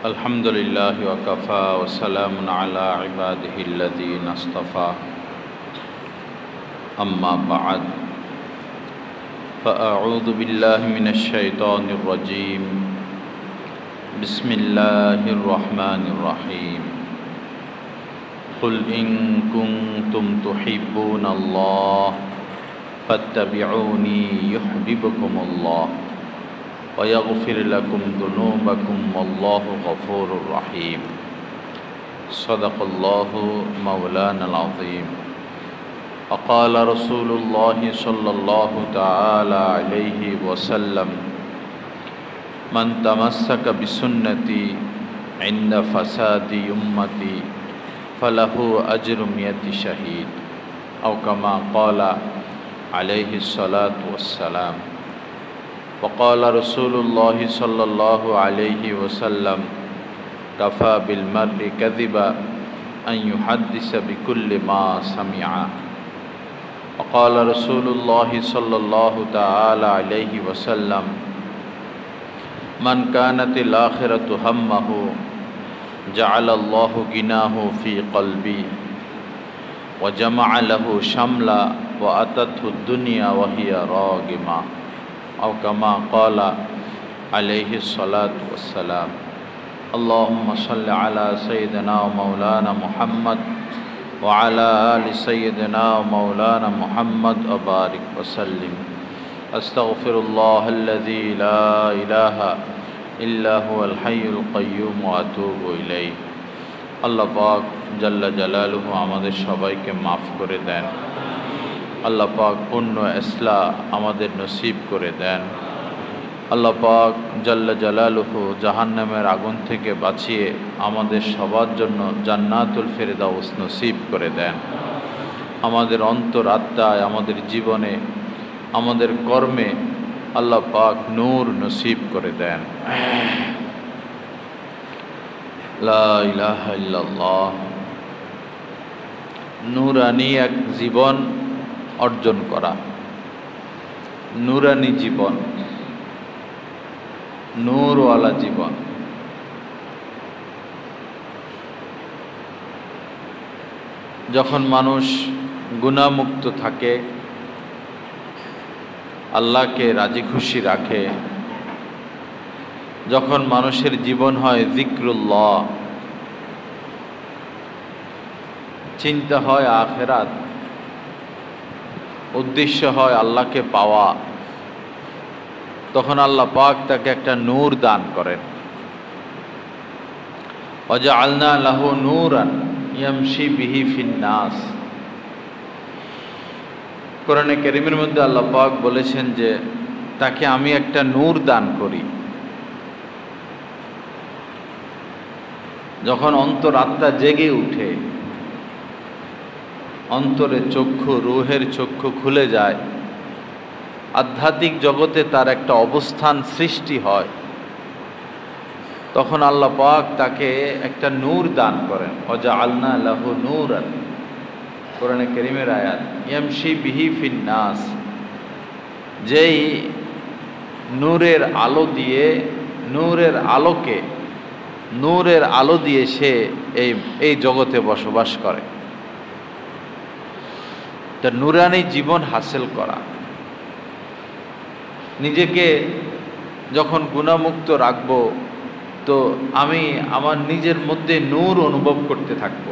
الحمد لله وكفى وسلام على عباده الذين اصطفى أما بعد فأعوذ بالله من الشيطان الرجيم بسم الله الرحمن الرحيم قل إن كنتم تحبون الله فاتبعوني يحببكم الله ويغفر لكم ذنوبكم والله غفور رحيم صدق الله مولانا العظيم وقال رسول الله صلى الله تعالى عليه وسلم من تمسك بسنتي عند فساد أمتي فله أجر 100 شهيد أو كما قال عليه الصلاة والسلام وقال رسول الله صلى الله عليه وسلم كفى بالمرء كذبا أن يحدث بكل ما سمع وقال رسول الله صلى الله تعالى عليه وسلم من كانت الآخرة همه جعل الله غناه في قلبي وجمع له شملا وأتته الدنيا وهي راغمة أو كما قال عليه الصلاة والسلام اللهم صل على سيدنا ومولانا محمد وعلى آل سيدنا ومولانا محمد وبارك وسلم أستغفر الله الذي لا إله إلا هو الحي القيوم وأتوب إليه আল্লাহ পাক জাল্লা জালালুহু আমাদের সবাইকে মাফ করে দেন। আল্লাহ পাক পূর্ণ ইসলাহ আমাদের নসিব করে দেন। আল্লাহ পাক জাল্লা জালালুহু জাহান্নামের আগুন থেকে বাঁচিয়ে আমাদের সবার জন্য জান্নাতুল ফেরদাউস নসিব করে দেন। আমাদের অন্তর আত্মায়, আমাদের জীবনে, আমাদের কর্মে আল্লাহ পাক নূর নসিব করে দেন। লা ইলাহা ইল্লাল্লাহ। নূরানি এক জীবন অর্জন করা, নূরানি জীবন, নূরওয়ালা জীবন। যখন মানুষ গুনাহমুক্ত থাকে, আল্লাহকে রাজি খুশি রাখে, যখন মানুষের জীবন হয় যিকরুল্লাহ, চিন্তা হয় আখিরাত, উদ্দেশ্য হয় আল্লাহকে পাওয়া, তখন আল্লাহ পাক তাকে একটা নূর দান করেন। ওয়াজআলনা লাহু নূরান ইয়ামশি বিহি ফিন নাস। কোরআনে কারীমের মধ্যে আল্লাহ পাক বলেছেন যে তাকে আমি একটা নূর দান করি। যখন অন্তর আত্মা জেগে উঠে, অন্তরের চক্ষু, রূহের চক্ষু খুলে যায়, আধ্যাত্মিক জগতে তার একটা অবস্থান সৃষ্টি হয়, তখন আল্লাহ পাক তাকে একটা নূর দান করেন। ওয়াজআলনা লাহু নূরান, কোরআনে কারীমের আয়াত, ইয়ামশি বিহি ফিন নাস। যেই নূরের আলো দিয়ে, নূরের আলোকে, নূরের আলো দিয়ে সে এই জগতে বসবাস করে। তা নূরানি জীবন হাসিল করা, নিজেকে যখন গুনাহমুক্ত রাখবো, তো আমি আমার নিজের মধ্যে নূর অনুভব করতে থাকব।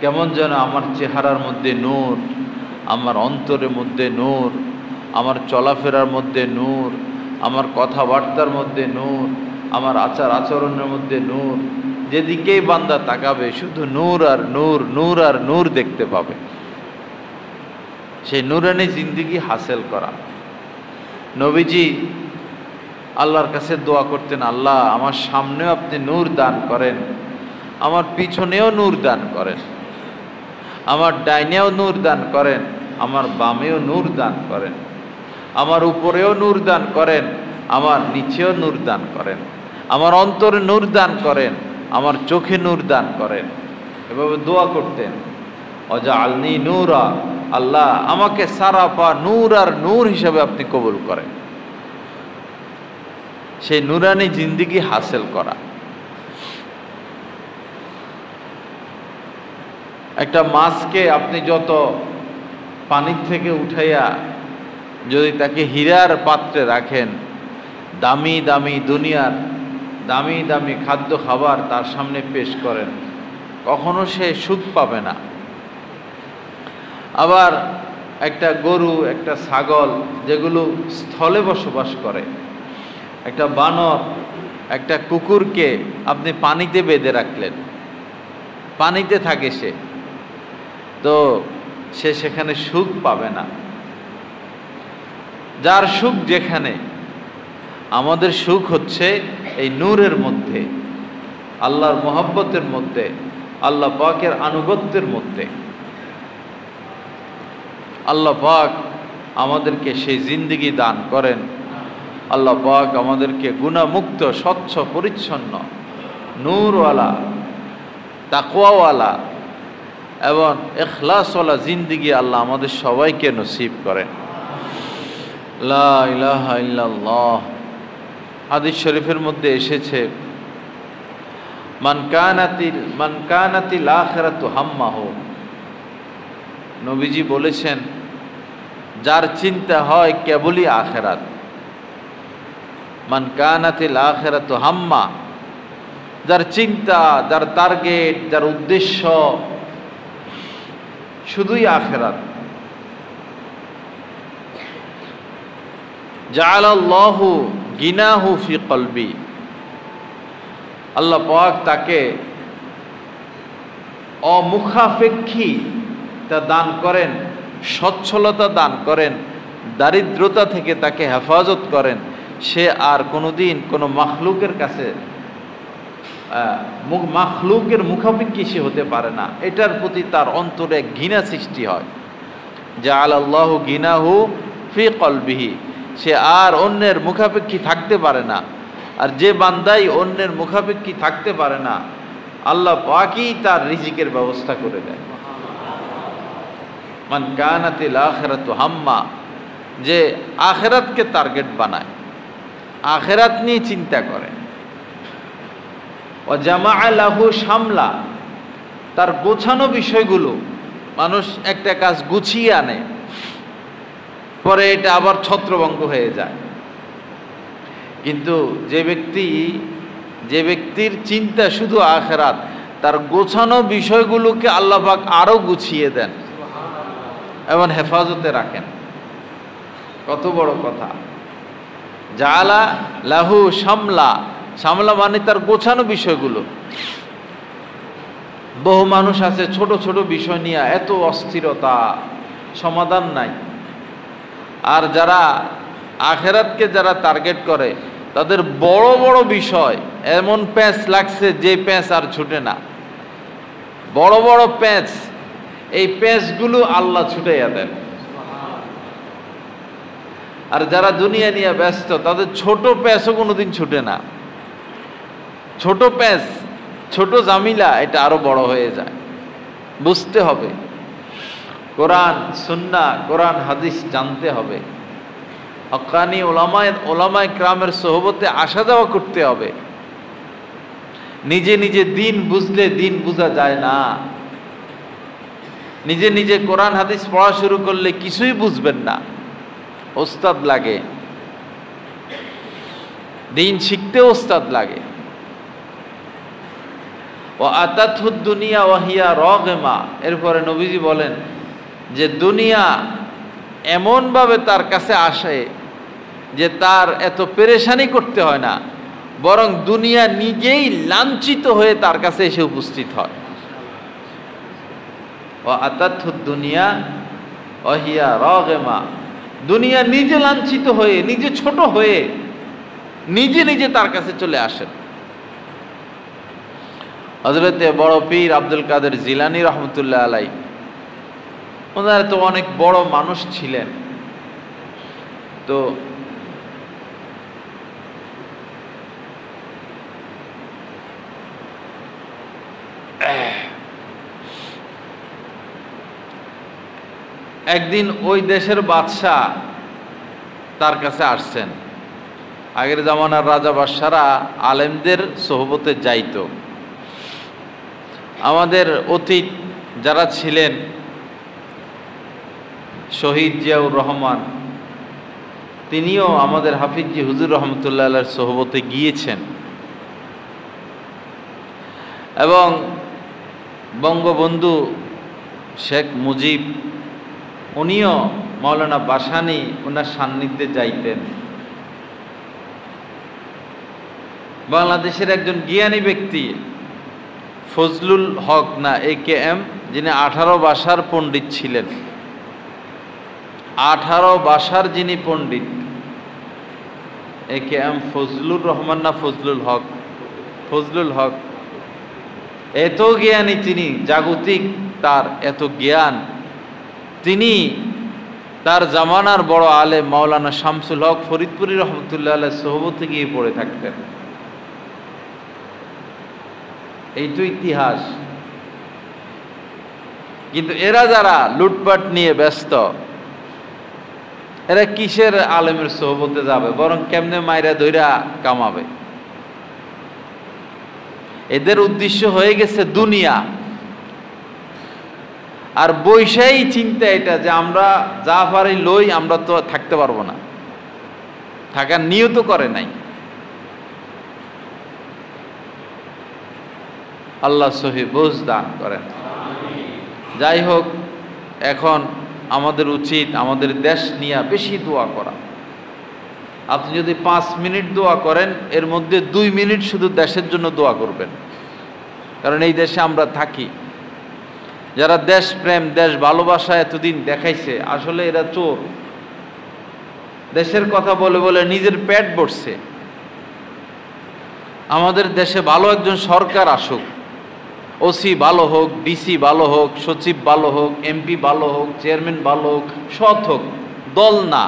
কেমন যেন আমার চেহারার মধ্যে নূর, আমার অন্তরের মধ্যে নূর, আমার চলাফেরার মধ্যে নূর, আমার কথাবার্তার মধ্যে নূর, আমার আচার আচরণের মধ্যে নূর। যেদিকেই বান্দা তাকাবে শুধু নূর আর নূর, নূর আর নূর দেখতে পাবে। সেই নূরানি জিন্দেগি হাসিল করা। নবীজি আল্লাহর কাছে দোয়া করতেন, আল্লাহ আমার সামনেও আপনি নূর দান করেন, আমার পিছনেও নূর দান করেন, আমার ডাইনেও নূর দান করেন, আমার বামেও নূর দান করেন, আমার উপরেও নূর দান করেন, আমার নিচেও নূর দান করেন, আমার অন্তরে নূর দান করেন, আমার চোখে নূর দান করেন। এভাবে দোয়া করতেন। ওয়াজআলনি নূরা, আল্লাহ আমাকে সারাপা নূর আর নূর হিসাবে আপনি কবুল করেন। সেই নুরানি জিন্দিগি হাসিল করা। একটা মাছকে আপনি যত পানির থেকে উঠাইয়া যদি তাকে হীরার পাত্রে রাখেন, দামি দামি দুনিয়ার দামি দামি খাদ্য খাবার তার সামনে পেশ করেন, কখনো সে সুখ পাবে না। আবার একটা গরু, একটা ছাগল যেগুলো স্থলে বসবাস করে, একটা বানর, একটা কুকুরকে আপনি পানিতে বেঁধে রাখলেন, পানিতে থাকে সে, তো সে সেখানে সুখ পাবে না। যার সুখ যেখানে, আমাদের সুখ হচ্ছে এই নূরের মধ্যে, আল্লাহর মহব্বতের মধ্যে, আল্লাহ পাকের আনুগত্যের মধ্যে। আল্লাহ পাক আমাদেরকে সেই জিন্দেগি দান করেন। আল্লাহ পাক আমাদেরকে গুনাহমুক্ত, স্বচ্ছ, পরিচ্ছন্ন, নূরওয়ালা, তাকওয়াওয়ালা এবং ইখলাসওয়ালা জিন্দেগি আল্লাহ আমাদের সবাইকে নসিব করেন। লা ইলাহা ইল্লাল্লাহ। হাদিস শরীফের মধ্যে এসেছে, মান কানাতিল আখিরাতু হাম্মাহু। নবীজি বলেছেন, যার চিন্তা হয় কেবলই আখিরাত। মান কানাতিল আখিরাতু হাম্মা, যার চিন্তা, যার টার্গেট, যার উদ্দেশ্য শুধুই আখিরাত, জাআলাল্লাহু গিনাহু ফি কলবি। আল্লাহ পাক তাকে অমুখাপেক্ষী তা দান করেন, সচ্ছলতা দান করেন, দারিদ্রতা থেকে তাকে হেফাজত করেন। সে আর কোনোদিন কোনো মাখলুকের কাছে মাখলুকের মুখাপেক্ষী সে হতে পারে না। এটার প্রতি তার অন্তরে ঘৃণা সৃষ্টি হয়। জাআলাল্লাহু গিনাহু ফি কলবিহি, সে আর অন্যের মুখাপেক্ষী থাকতে পারে না। আর যে বান্দাই অন্যের মুখাপেক্ষী থাকতে পারে না, আল্লাহ পাকই তার রিজিকের ব্যবস্থা করে দেয়। মান কানাতিল আখিরাতু হাম্মা, যে আখিরাতকে টার্গেট বানায়, আখিরাত নিয়ে চিন্তা করে। ওয়া জামাআ লাহু শামলা, তার গোছানো বিষয়গুলো, মানুষ একটা কাজ গুছিয়ে আনে, পরে এটা আবার ছত্রভঙ্গ হয়ে যায়। কিন্তু যে ব্যক্তির চিন্তা শুধু আখিরাত, তার গোছানো বিষয়গুলোকে আল্লাহ পাক আরো গুছিয়ে দেন এবং হেফাজতে রাখেন। কত বড় কথা! জাআলা লাহু শামলা, শামলা মানে তার গোছানো বিষয়গুলো। বহু মানুষ আছে ছোট ছোট বিষয় নিয়ে এত অস্থিরতা, সমাধান নাই। আর যারা আখিরাতকে যারা টার্গেট করে, তাদের বড় বড় বিষয়, এমন প্যাঁচ লাগছে যে প্যাঁচ আর ছুটে না, বড় বড় প্যাঁচ, এই প্যাঁচগুলো আল্লাহ ছুটাইয়া দেন। আর যারা দুনিয়া নিয়ে ব্যস্ত, তাদের ছোট প্যাঁচও কোনোদিন ছুটে না। ছোট প্যাঁচ, ছোট জামিলা, এটা আরো বড় হয়ে যায়। বুঝতে হবে, কোরআন সুন্নাহ, কোরআন হাদিস জানতে হবে, হক্কানি ওলামায়ে কেরামের সোহবতে আসা যাওয়া করতে হবে। নিজে নিজে দিন বুঝলে দিন বোঝা যায় না। নিজে নিজে কোরআন হাদিস পড়া শুরু করলে কিছুই বুঝবেন না, ওস্তাদ লাগে। দিন শিখতে ওস্তাদ লাগে। ও আতাতহুদ দুনিয়া ওয়াহিয়া রাগিমা, এরপরে নবীজি বলেন যে দুনিয়া এমনভাবে তার কাছে আসে যে তার এত পেরেশানি করতে হয় না, বরং দুনিয়া নিজেই লাঞ্ছিত হয়ে তার কাছে এসে উপস্থিত হয়। ও আতাতহুদ দুনিয়া ওয়াহিয়া রাগিমা, দুনিয়া নিজে লাঞ্ছিত হয়ে, নিজে ছোট হয়ে, নিজে নিজে তার কাছে চলে আসেন। হযরতে বড় পীর আব্দুল কাদের জিলানী রহমতুল্লাহ আলাই, ওনারা তো অনেক বড় মানুষ ছিলেন। তো একদিন ওই দেশের বাদশাহ তার কাছে আসছেন। আগের জামানার রাজা বাদশারা আলেমদের সোহবতে যাইতো। আমাদের অতীত যারা ছিলেন, শহীদ জিয়াউর রহমান, তিনিও আমাদের হাফিজজি হুজুর রহমতুল্লাহ আলাইহির সোহবতে গিয়েছেন, এবং বঙ্গবন্ধু শেখ মুজিব উনিও মাওলানা ভাসানী ওনার সান্নিধ্যে যাইতেন। বাংলাদেশের একজন জ্ঞানী ব্যক্তি ফজলুল হক না AKM, যিনি 18 ভাষার পণ্ডিত ছিলেন, 18 ভাষার যিনি পণ্ডিত, AKM ফজলুর রহমান না ফজলুল হক, ফজলুল হক, এত জ্ঞানী তিনি, জাগতিক তার এত জ্ঞান, তিনি তার জামানার বড় আলেম মাওলানা শামসুল হক ফরিদপুরি রহমতুল্লাহ আলাইহির সোহবতে গিয়ে পড়ে থাকতেন। এই তো ইতিহাস। কিন্তু এরা যারা লুটপাট নিয়ে ব্যস্ত, এরা কিসের আলেমের সোহবতে যাবে, বরং কেমনে মাইরা দইরা কামাবে। এদের উদ্দেশ্য হয়ে গেছে দুনিয়া, আর বৈশাই চিন্তা এটা যে আমরা যা পারি লই, আমরা তো থাকতে পারবো না, থাকার নিয়ত করে নাই। আল্লাহ সহি বুঝ দান করেন। যাই হোক, এখন আমাদের উচিত আমাদের দেশ নিয়ে বেশি দোয়া করা। আপনি যদি 5 মিনিট দোয়া করেন, এর মধ্যে 2 মিনিট শুধু দেশের জন্য দোয়া করবেন, কারণ এই দেশে আমরা থাকি। যারা দেশ প্রেম, দেশ ভালোবাসা এতদিন দেখাইছে, আসলে এরা চোর। দেশের কথা বলে বলে নিজের পেট ভরছে। আমাদের দেশে ভালো একজন সরকার আসুক, ওসি ভালো হোক, ডিসি ভালো হোক, সচিব ভালো হোক, এমপি ভালো হোক, চেয়ারম্যান ভালো হোক, সৎ হোক, দল না,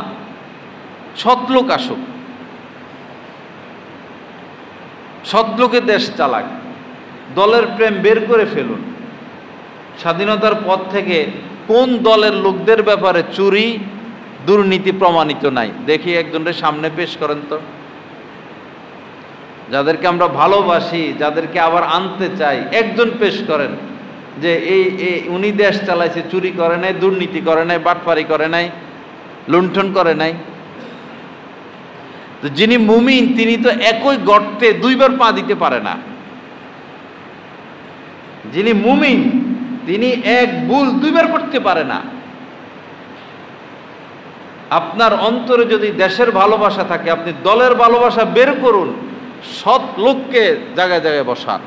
সৎ লোক আসুক, সৎ লোকে দেশ চালাক। দলের প্রেম বের করে ফেলুন। স্বাধীনতার পর থেকে কোন দলের লোকদের ব্যাপারে চুরি দুর্নীতি প্রমাণিত নাই? দেখি একজনের সামনে পেশ করেন তো। যাদেরকে আমরা ভালোবাসি, যাদেরকে আবার আনতে চাই, একজন পেশ করেন যে এই উনি দেশ চালাইছে, চুরি করে নাই, দুর্নীতি করে নাই, বাটপারি করে নাই, লুণ্ঠন করে নাই। তো যিনি মুমিন, তিনি তো একই গর্তে 2 বার পা দিতে পারে না। যিনি মুমিন, তিনি এক ভুল 2 বার করতে পারে না। আপনার অন্তরে যদি দেশের ভালোবাসা থাকে, আপনি দলের ভালোবাসা বের করুন, সৎ লোককে জায়গায় জায়গায় বসান।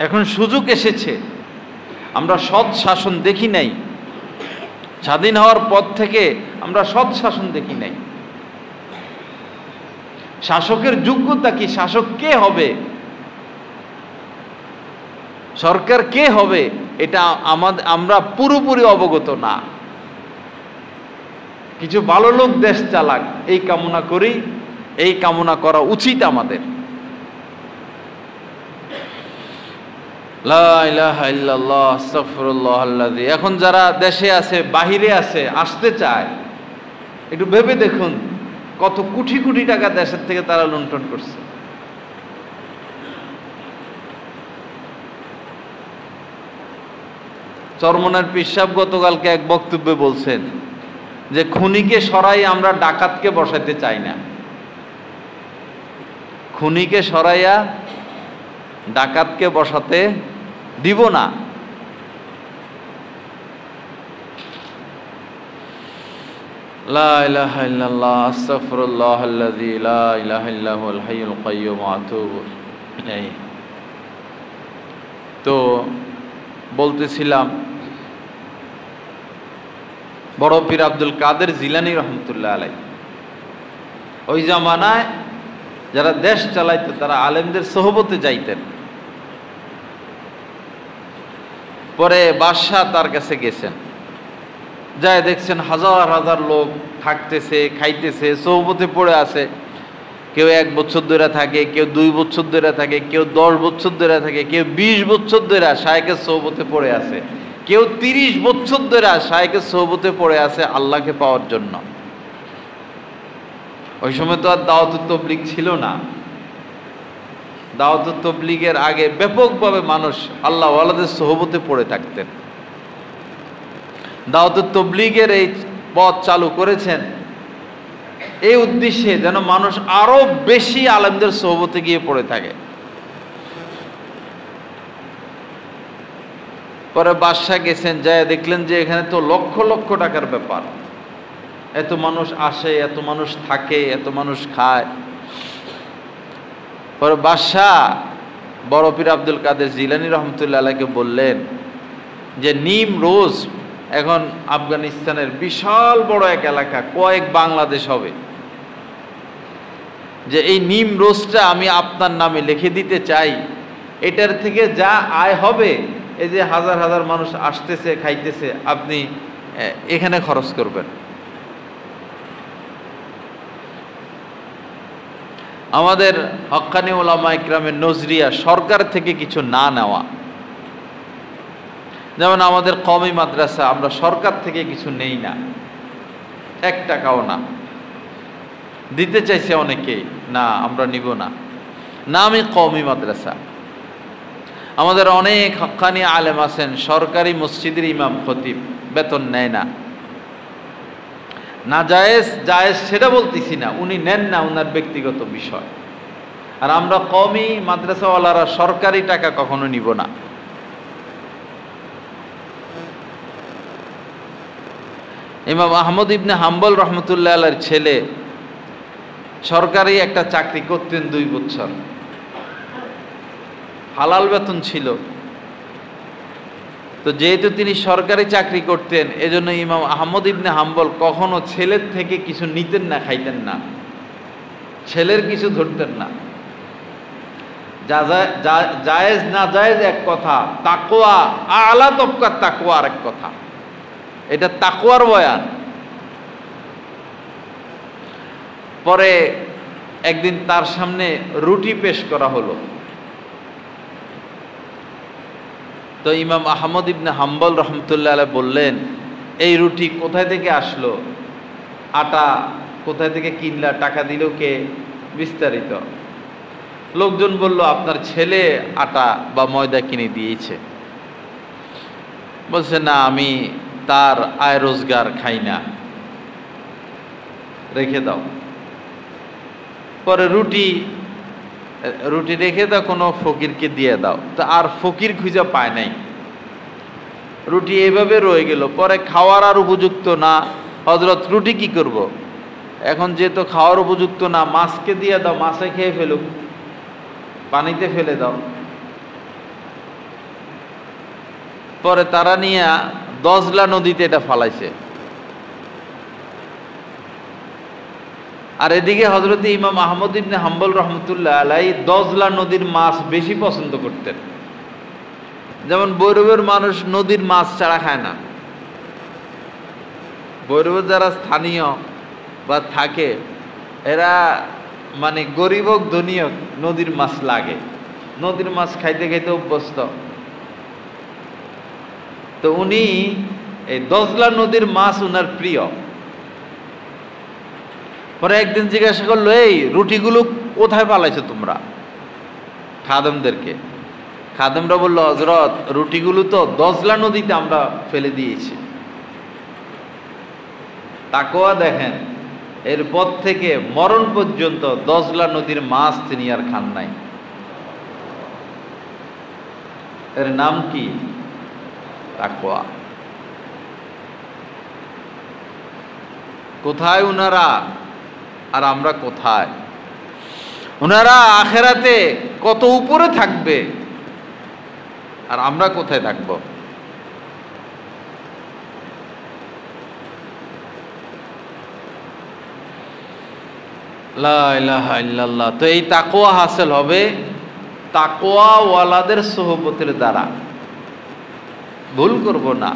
এখন সুযোগ এসেছে। আমরা সৎ শাসন দেখি নাই, স্বাধীন হওয়ার পর থেকে আমরা সৎ শাসন দেখি নাই। শাসকের যোগ্যতা কি? শাসক কে হবে, সরকার কে হবে, এটা আমরা পুরোপুরি অবগত না। কিছু ভালো লোক দেশ চালাক, এই কামনা করি, এই কামনা করা উচিত আমাদের। লা ইলাহা ইল্লাল্লাহ আস্তাগফিরুল্লাহ আল্লাযী। এখন যারা দেশে আছে, বাহিরে আছে, আসতে চায়, একটু ভেবে দেখুন কত কোটি কোটি টাকা দেশের থেকে তারা লুণ্ঠন করছে। চরমনার পীর সাহেব গতকালকে এক বক্তব্যে বলছেন যে খুনিকে সরাই আমরা ডাকাতকে বসাইতে চাই না। খুনিকে সরাইয়া ডাকাতকে বসাতে দিব না। লা ইলাহা ইল্লাল্লাহ আস্তাগফিরুল্লাহ আল্লাযী লা ইলাহা ইল্লা হুয়াল হাইয়ুল কাইয়্যুম ওয়া আতুবু ইলাইহি। তো বলতেছিলাম, বড় পীর আব্দুল কাদের জিলানী রহমতুল্লাহ আলাইহি, ওই জামানায় যারা দেশ চালাইতো তারা আলেমদের সোহবতে যাইতেন। পরে বাদশাহ তার কাছে গেছেন, যায় দেখছেন হাজার হাজার লোক থাকতেছে, খাইতেছে, সোহবতে পড়ে আছে। কেউ 1 বছর ধরে থাকে, কেউ 2 বছর ধরে থাকে, কেউ 10 বছর ধরে থাকে, কেউ 20 বছর ধরে শায়েখের সোহবতে পড়ে আছে, কেউ 30 বছর ধরে শায়েখের সোহবতে পড়ে আছে আল্লাহকে পাওয়ার জন্য। ওই সময় তো আর দাওয়াত তাবলীগ ছিল না। দাওয়াত তাবলীগের আগে ব্যাপকভাবে মানুষ আল্লাহ ওয়ালাদের সোহবতে পড়ে থাকতেন। দাওয়াত তাবলীগের এই পথ চালু করেছেন এই উদ্দেশ্যে যেন মানুষ আরো বেশি আলেমদের সোহবতে গিয়ে পড়ে থাকে। পরে বাদশাহ গেছেন, যায় দেখলেন যে এখানে তো লক্ষ লক্ষ টাকার ব্যাপার, এত মানুষ আসে, এত মানুষ থাকে, এত মানুষ খায়। পরে বাদশাহ বড় পীর আব্দুল কাদের জিলানী রহমতুল্লাহ আলাইকে বললেন যে নিমরোজ এখন আফগানিস্তানের বিশাল বড় এক এলাকা, কয়েক বাংলাদেশ হবে, যে এই নিমরোজটা আমি আপনার নামে লিখে দিতে চাই, এটার থেকে যা আয় হবে, এই যে হাজার হাজার মানুষ আসতেছে খাইতেছে, আপনি এখানে খরচ করবেন। আমাদের হক্কানি উলামা ইকরামের নজরিয়া সরকার থেকে কিছু না নেওয়া, যেমন আমাদের কওমি মাদ্রাসা আমরা সরকার থেকে কিছু নেই না, 1 টাকাও না। দিতে চাইছে অনেকেই, না আমরা নিব না, নামই কওমি মাদ্রাসা। আমাদের অনেক হক্কানি আলেম আছেন সরকারি মসজিদের ইমাম খতিব, বেতন নেয় না। না জায়েজ জায়েজ সেটা বলতেছি না, উনি নেন না, উনার ব্যক্তিগত বিষয়। আর আমরা কওমি মাদ্রাসাওয়ালারা সরকারি টাকা কখনো নিব না। ইমাম আহমদ ইবনে হাম্বল রহমতুল্লাহ আলাইহির ছেলে সরকারি একটা চাকরি করতেন 2 বছর, হালাল বেতন ছিল। তো যেহেতু তিনি সরকারি চাকরি করতেন, এজন্য ইমাম আহমদ ইবনে হাম্বল কখনো ছেলের থেকে কিছু নিতেন না, খাইতেন না, ছেলের কিছু ধরতেন না। জায়েজ না জায়েজ এক কথা, তাকওয়া আলা তবকার তাকওয়া আর এক কথা, এটা তাকওয়ার বয়ান। পরে একদিন তার সামনে রুটি পেশ করা হলো, তো ইমাম আহমদ ইবনে হাম্বল রহমতুল্লাহ আলাইহি বললেন, এই রুটি কোথায় থেকে আসলো, আটা কোথায় থেকে কিনলা, টাকা দিল কে, বিস্তারিত। লোকজন বলল আপনার ছেলে আটা বা ময়দা কিনে দিয়েছে। বলছে না, আমি তার আয় রোজগার খাই না, রেখে দাও। পরে রুটি রেখে দাও, কোনো ফকিরকে দিয়ে দাও। তা আর ফকির খুঁজে পায় নাই, রুটি এইভাবে রয়ে গেল। পরে খাওয়ার আর উপযুক্ত না, হযরত রুটি কি করব, এখন যেহেতু খাওয়ার উপযুক্ত না, মাছকে দিয়ে দাও, মাছে খেয়ে ফেলুক, পানিতে ফেলে দাও। পরে তারা নিয়ে দজলা নদীতে এটা ফালাইছে। আর এদিকে হযরত ইমাম আহমদ ইবনে হাম্বল রহমতুল্লাহ আলাইহি দজলা নদীর মাছ বেশি পছন্দ করতেন। যেমন ভৈরবের মানুষ নদীর মাছ ছাড়া খায় না, ভৈরবের যারা স্থানীয় বা থাকে এরা মানে গরিব হোক ধনী হোক নদীর মাছ লাগে, নদীর মাছ খাইতে খাইতে অভ্যস্ত। তো উনি এই দজলা নদীর মাছ উনার প্রিয়। পরে একদিন জিজ্ঞাসা করলো, এই রুটিগুলো কোথায় পালাইছো তোমরা খাদেমদেরকে? খাদেমরা বললো, হযরত রুটিগুলো তো দজলা নদীতে আমরা ফেলে দিয়েছি। তাকওয়া দেখেন, এরপর থেকে মরণ পর্যন্ত দজলা নদীর মাছ তিনি আর খান নাই। এর নাম কি? তাকওয়া। কোথায় উনারা আর আমরা কোথায়? উনারা আখেরাতে কত উপরে থাকবে আর আমরা কোথায় থাকব? লা ইলাহা ইল্লাল্লাহ। তো এই তাকওয়া হাসিল হবে তাকওয়া ওয়ালাদের সোহবতের দ্বারা। ভুল করব না।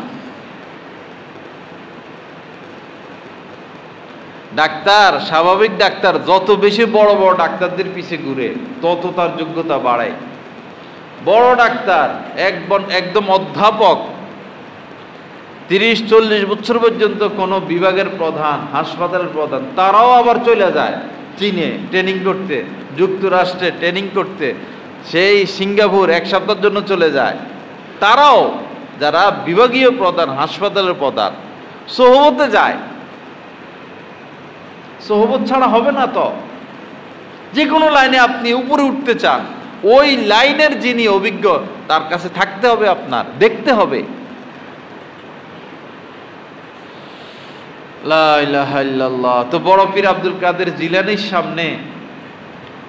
ডাক্তার, স্বাভাবিক ডাক্তার যত বেশি বড় বড় ডাক্তারদের পিছে ঘুরে তত তার যোগ্যতা বাড়ায়। বড় ডাক্তার একদম অধ্যাপক 30-40 বছর পর্যন্ত কোনো বিভাগের প্রধান, হাসপাতালের প্রধান, তারাও আবার চলে যায় চীনে ট্রেনিং করতে, যুক্তরাষ্ট্রে ট্রেনিং করতে, সেই সিঙ্গাপুর 1 সপ্তাহের জন্য চলে যায়। তারাও যারা বিভাগীয় প্রধান, হাসপাতালের প্রধান, সোহবতে যায়। সোহবত ছাড়া হবে না তো। যে কোনো লাইনে আপনি উপরে উঠতে চান, ওই লাইনের যিনি অভিজ্ঞ তার কাছে থাকতে হবে, আপনার দেখতে হবে। লা ইলাহা ইল্লাল্লাহ। তো বড় পীর আব্দুল কাদের জিলানীর সামনে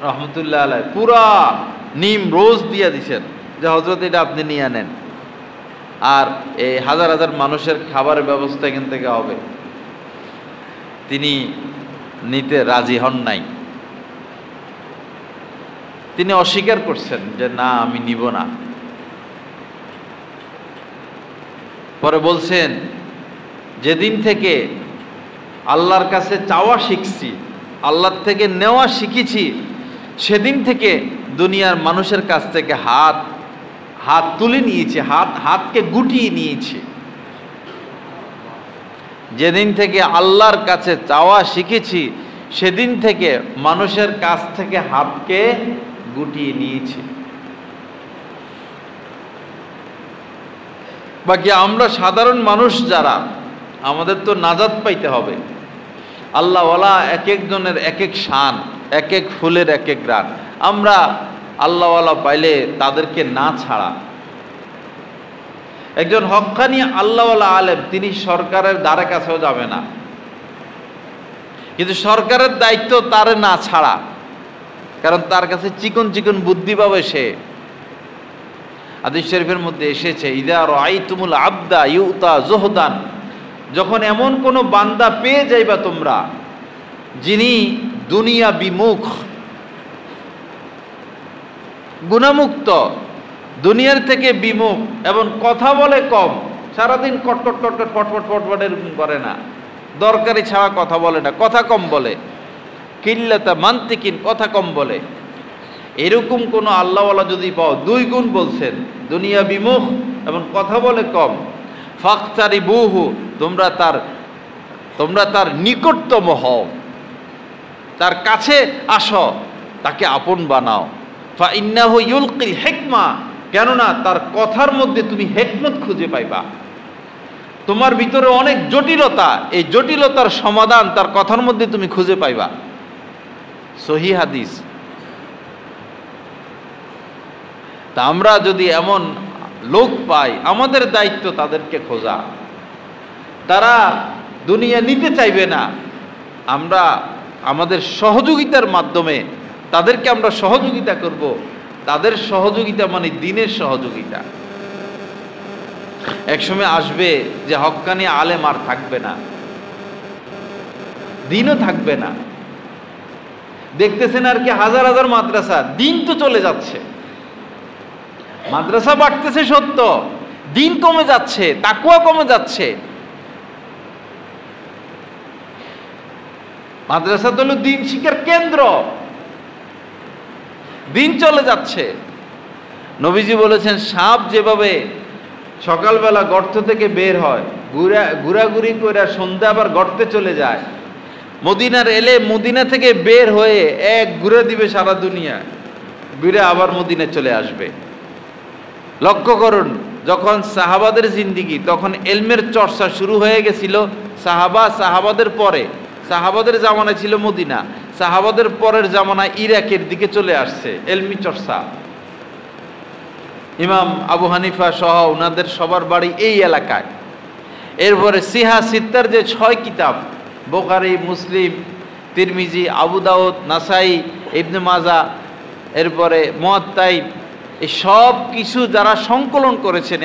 রহমতুল্লাহ আলাইহি পুরা নিম রোজ দিয়া দিছেন যে হযরত এটা আপনি নিয়ে নেন, আর এই হাজার হাজার মানুষের খাবারের ব্যবস্থা এখান থেকে হবে। তিনি নিতে রাজি হন নাই, তিনি অস্বীকার করছেন যে না, আমি নিব না। পরে বলছেন, যেদিন থেকে আল্লাহর কাছে চাওয়া শিখছি, আল্লাহর থেকে নেওয়া শিখেছি, সেদিন থেকে দুনিয়ার মানুষের কাছ থেকে হাত তুলে নিয়েছি, হাতকে গুটিয়ে নিয়েছি। যেদিন থেকে আল্লাহর কাছে চাওয়া শিখেছি, সেদিন থেকে মানুষের কাছ থেকে হাতকে গুটিয়ে নিয়েছি। বাকি আমরা সাধারণ মানুষ যারা, আমাদের তো নাজাত পাইতে হবে। আল্লাহওয়ালা এক একজনের এক এক শান, এক এক ফুলের এক এক গ্রান। আমরা আল্লাহওয়ালা পাইলে তাদেরকে না ছাড়া। একজন হক্কানি আল্লাহওয়ালা আলেম, তিনি সরকারের দ্বারে কাছেও যাবে না, কিন্তু সরকারের দায়িত্ব তার না ছাড়া, কারণ তার কাছে চিকন চিকন বুদ্ধি পাবে সে। হাদিস শরীফের মধ্যে এসেছে, ইদা রাআইতুমুল আবদা ইউতা যুহদান, যখন এমন কোন বান্দা পেয়ে যাইবা তোমরা যিনি দুনিয়া বিমুখ, গুণামুক্ত, দুনিয়ার থেকে বিমুখ এবং কথা বলে কম, সারাদিন কটকট কটকট পটপট পটপট এরকম করে না, দরকারি ছাড়া কথা বলে না, কথা কম বলে, কিল্লাতা মান্তিকিন, কথা কম বলে, এরকম কোন আল্লাহওয়ালা যদি পাও, 2 গুণ বলছেন, দুনিয়া বিমুখ এবং কথা বলে কম, ফাখতারিবুহু, তোমরা তার নিকটতম হও, তার কাছে আসো, তাকে আপন বানাও। ফা ইন্নাহু ইউলকিল হিকমা, কেননা তার কথার মধ্যে তুমি হিকমত খুঁজে পাইবা। তোমার ভিতরে অনেক জটিলতা, এই জটিলতার সমাধান তার কথার মধ্যে তুমি খুঁজে পাইবা। সহিহ হাদিস। তা আমরা যদি এমন লোক পাই, আমাদের দায়িত্ব তাদেরকে খোঁজা। তারা দুনিয়া নিতে চাইবে না, আমরা আমাদের সহযোগিতার মাধ্যমে তাদেরকে আমরা সহযোগিতা করব। তাদের সহযোগিতা মানে দ্বীনের সহযোগিতা। একসময় আসবে যে হক্কানি আলেম আর থাকবে না, দ্বীনও থাকবে না। দেখতেছেন আর কি, হাজার হাজার মাদ্রাসা, দ্বীন তো চলে যাচ্ছে। মাদ্রাসা বাড়তেছে সত্য, দ্বীন কমে যাচ্ছে, তাকওয়া কমে যাচ্ছে। মাদ্রাসা তো হলো দ্বীন শিক্ষার কেন্দ্র, দ্বীন চলে যাচ্ছে। নবীজি বলেছেন, সাপ যেভাবে সকালবেলা গর্ত থেকে বের হয়, ঘুরাঘুরি করে সন্ধ্যা আবার গর্তে চলে যায়, মদিনার এলে মদিনা থেকে বের হয়ে এক ঘুরে দিবে সারা দুনিয়া, ঘুরে আবার মদিনায় চলে আসবে। লক্ষ্য করুন, যখন সাহাবাদের জিন্দিগি, তখন এলমের চর্চা শুরু হয়ে গেছিল। সাহাবাদের পরে, সাহাবাদের জামানায় ছিল মদিনা, সাহাবাদের পরের জামানায় ইরাকের দিকে চলে আসছে এলমি চর্চা। ইমাম আবু হানিফা সহ ওনাদের সবার বাড়ি এই এলাকায়। এরপরে সিহা সিত্তার যে 6 কিতাব, বুখারী, মুসলিম, তিরমিজি, আবু দাউদ, নাসাই, ইবনে মাজা, এরপরে মুয়াত্তাই, এই সব কিছু যারা সংকলন করেছেন,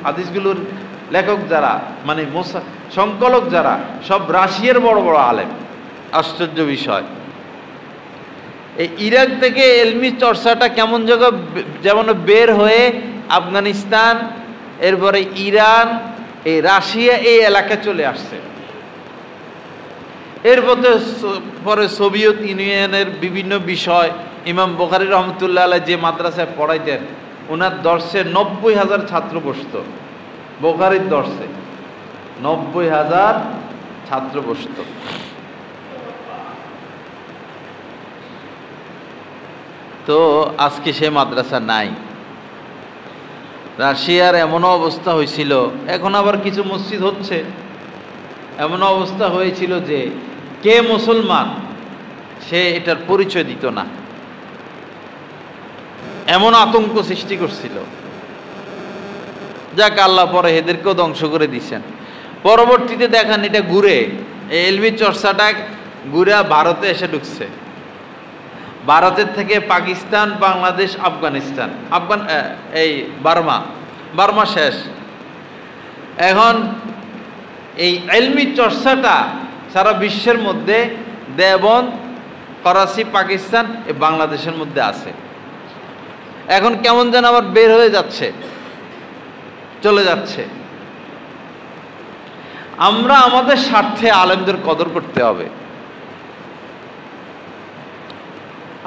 হাদিসগুলোর লেখক যারা, মানে সংকলক যারা, সব রাশিয়ার বড় বড় আলেম। আশ্চর্য বিষয়, এই ইরাক থেকে এলমি চর্চাটা কেমন জায়গা যেমন বের হয়ে আফগানিস্তান, এরপরে ইরান, এই রাশিয়া, এই এলাকায় চলে আসছে। পরে সোভিয়েত ইউনিয়নের বিভিন্ন বিষয়, ইমাম বুখারী রহমতুল্লাহ আলাইহি যে মাদ্রাসায় পড়াইতেন, ওনার দর্শে 90,000 ছাত্র বসত। বুখারীর দর্শে 90,000 ছাত্র বসত। তো আজকে সে মাদ্রাসা নাই। রাশিয়ার এমনও অবস্থা হয়েছিল, এখন আবার কিছু মসজিদ হচ্ছে, এমন অবস্থা হয়েছিল যে কে মুসলমান সে এটার পরিচয় দিত না, এমন আতঙ্ক সৃষ্টি করছিল। যাক, আল্লাহ পরে এদেরকেও ধ্বংস করে দিচ্ছেন। পরবর্তীতে দেখেন এটা ঘুরে, এই এলবি চর্চাটা ঘুরে ভারতে এসে ঢুকছে। ভারতের থেকে পাকিস্তান, বাংলাদেশ, আফগানিস্তান, এই বার্মা শেষ। এখন এই এলমি চর্চাটা সারা বিশ্বের মধ্যে দেওবন্দ, করাচি, পাকিস্তান, এই বাংলাদেশের মধ্যে আছে। এখন কেমন যেন আবার বের হয়ে যাচ্ছে, চলে যাচ্ছে। আমরা আমাদের স্বার্থে আলেমদের কদর করতে হবে।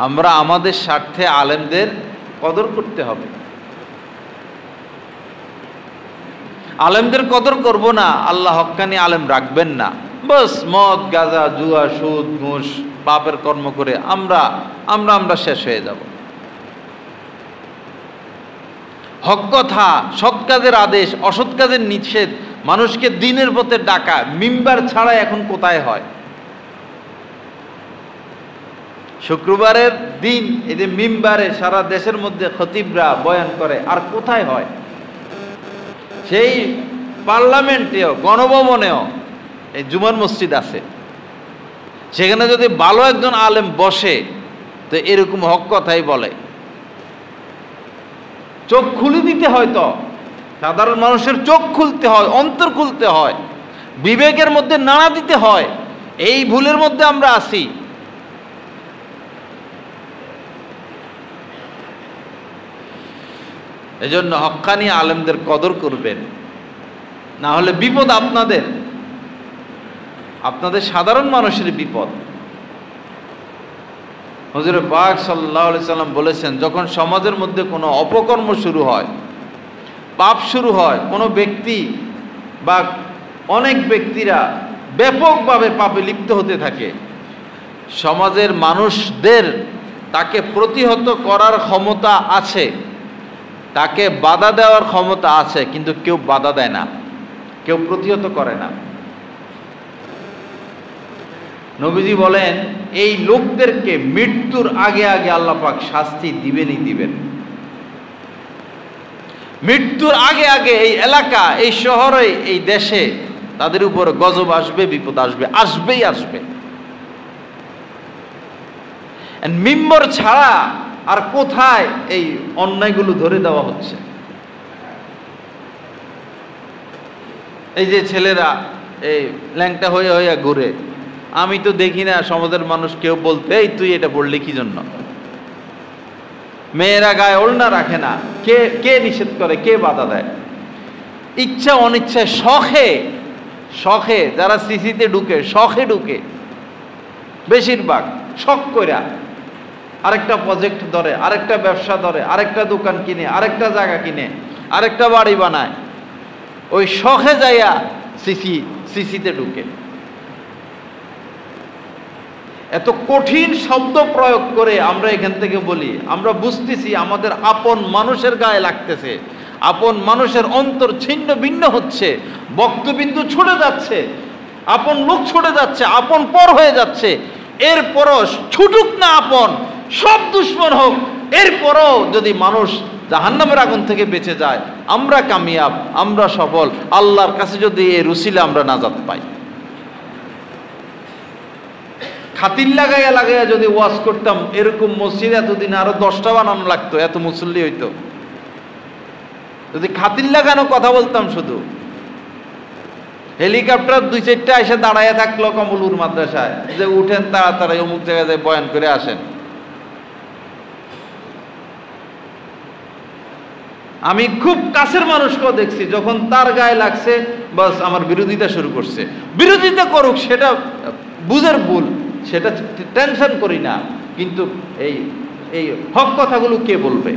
আমরা আমাদের স্বার্থে আলেমদের কদর করতে হবে। আলেমদের কদর করব না, আল্লাহ হক্কানি আলেম রাখবেন না। বস মদ, গাঁজা, জুয়া, সুদ, ঘুষ, পাপের কর্ম করে আমরা শেষ হয়ে যাব। হক কথা, সৎ কাজের আদেশ, অসৎ কাজের নিষেধ, মানুষকে দ্বীনের পথে ডাকা মিম্বার ছাড়া এখন কোথায় হয়? শুক্রবারের দিন এই যে মিম্বারে সারা দেশের মধ্যে খতিবরা বয়ান করে, আর কোথায় হয়? সেই পার্লামেন্টেও, গণভবনেও এই জুমার মসজিদ আছে, সেখানে যদি ভালো একজন আলেম বসে তো এরকম হক কথাই বলে। চোখ খুলে দিতে হয়, তো সাধারণ মানুষের চোখ খুলতে হয়, অন্তর খুলতে হয়, বিবেকের মধ্যে নাড়া দিতে হয়। এই ভুলের মধ্যে আমরা আছি। এজন্য হক্কানি আলেমদের কদর করবেন, না হলে বিপদ আপনাদের সাধারণ মানুষের বিপদ। হুজুর পাক সাল্লাল্লাহু আলাইহি সাল্লাম বলেছেন, যখন সমাজের মধ্যে কোনো অপকর্ম শুরু হয়, পাপ শুরু হয়, কোনো ব্যক্তি বা অনেক ব্যক্তিরা ব্যাপকভাবে পাপে লিপ্ত হতে থাকে, সমাজের মানুষদের তাকে প্রতিহত করার ক্ষমতা আছে, তাকে বাধা দেওয়ার ক্ষমতা আছে, কিন্তু কেউ বাধা দেয় না, কেউ প্রতিহত করে না। নবীজি বলেন, এই লোকদেরকে মৃত্যুর আগে আগে আল্লাহ পাক শাস্তি দিবেনই দিবেন। মৃত্যুর আগে আগে এই এলাকা, এই শহরে, এই দেশে তাদের উপর গজব আসবে, বিপদ আসবে, আসবেই আসবে। মিম্বর ছাড়া আর কোথায় এই অন্যায়গুলো ধরে দেওয়া হচ্ছে? এই যে ছেলেরা এই ল্যাংটা হয়ে হয়ে ঘুরে, আমি তো দেখি না সমাজের মানুষ কেউ বলতে, এই তুই এটা পড়লি কি জন্য? মেয়েরা গায়ে ওড়না রাখে না, কে নিষেধ করে, কে বাধা দেয়? ইচ্ছা অনিচ্ছায়, শখে যারা সিসিতে ঢুকে, শখে ঢুকে, বেশিরভাগ শখ কইরা আরেকটা প্রজেক্ট ধরে, আরেকটা ব্যবসা ধরে, আরেকটা দোকান কিনে, আরেকটা জায়গা কিনে, আরেকটা বাড়ি বানায়, ওই শখে যাইয়া সিসিতে ঢুকে। এত কঠিন শব্দ প্রয়োগ করে আমরা এখান থেকে বলি, আমরা বুঝতেছি আমাদের আপন মানুষের গায়ে লাগতেছে, আপন মানুষের অন্তর ছিন্ন ভিন্ন হচ্ছে, বক্তবিন্দু ছুটে যাচ্ছে, আপন লোক ছুটে যাচ্ছে, আপন পর হয়ে যাচ্ছে। এরপরও ছুটুক না আপন, সব দুশ্মন হোক, এরপরও যদি মানুষ জাহান্নামের আগুন থেকে বেঁচে যায়, আমরা কামিয়াব, আমরা সফল। আল্লাহর কাছে যদি এই রুসিলে আমরা নাজাত পাই। খাতির লাগাইয়া যদি ওয়াজ করতাম, এরকম মসজিদ এতদিন আরো 10টা বানানো লাগতো, এত মুসল্লি হইতো। যদি খাতির লাগানো কথা বলতাম, শুধু হেলিকপ্টার 2-4টা এসে দাঁড়াইয়া থাকলো কমলপুর মাদ্রাসায়, যে উঠেন তাড়াতাড়ি অমুক জায়গায় বয়ান করে আসেন। আমি খুব কাছের মানুষকেও দেখছি, যখন তার গায়ে লাগছে বাস আমার বিরোধিতা শুরু করছে। বিরোধিতা করুক, সেটা বুঝের ভুল, সেটা টেনশন করি না, কিন্তু এই হক কথাগুলো কে বলবে?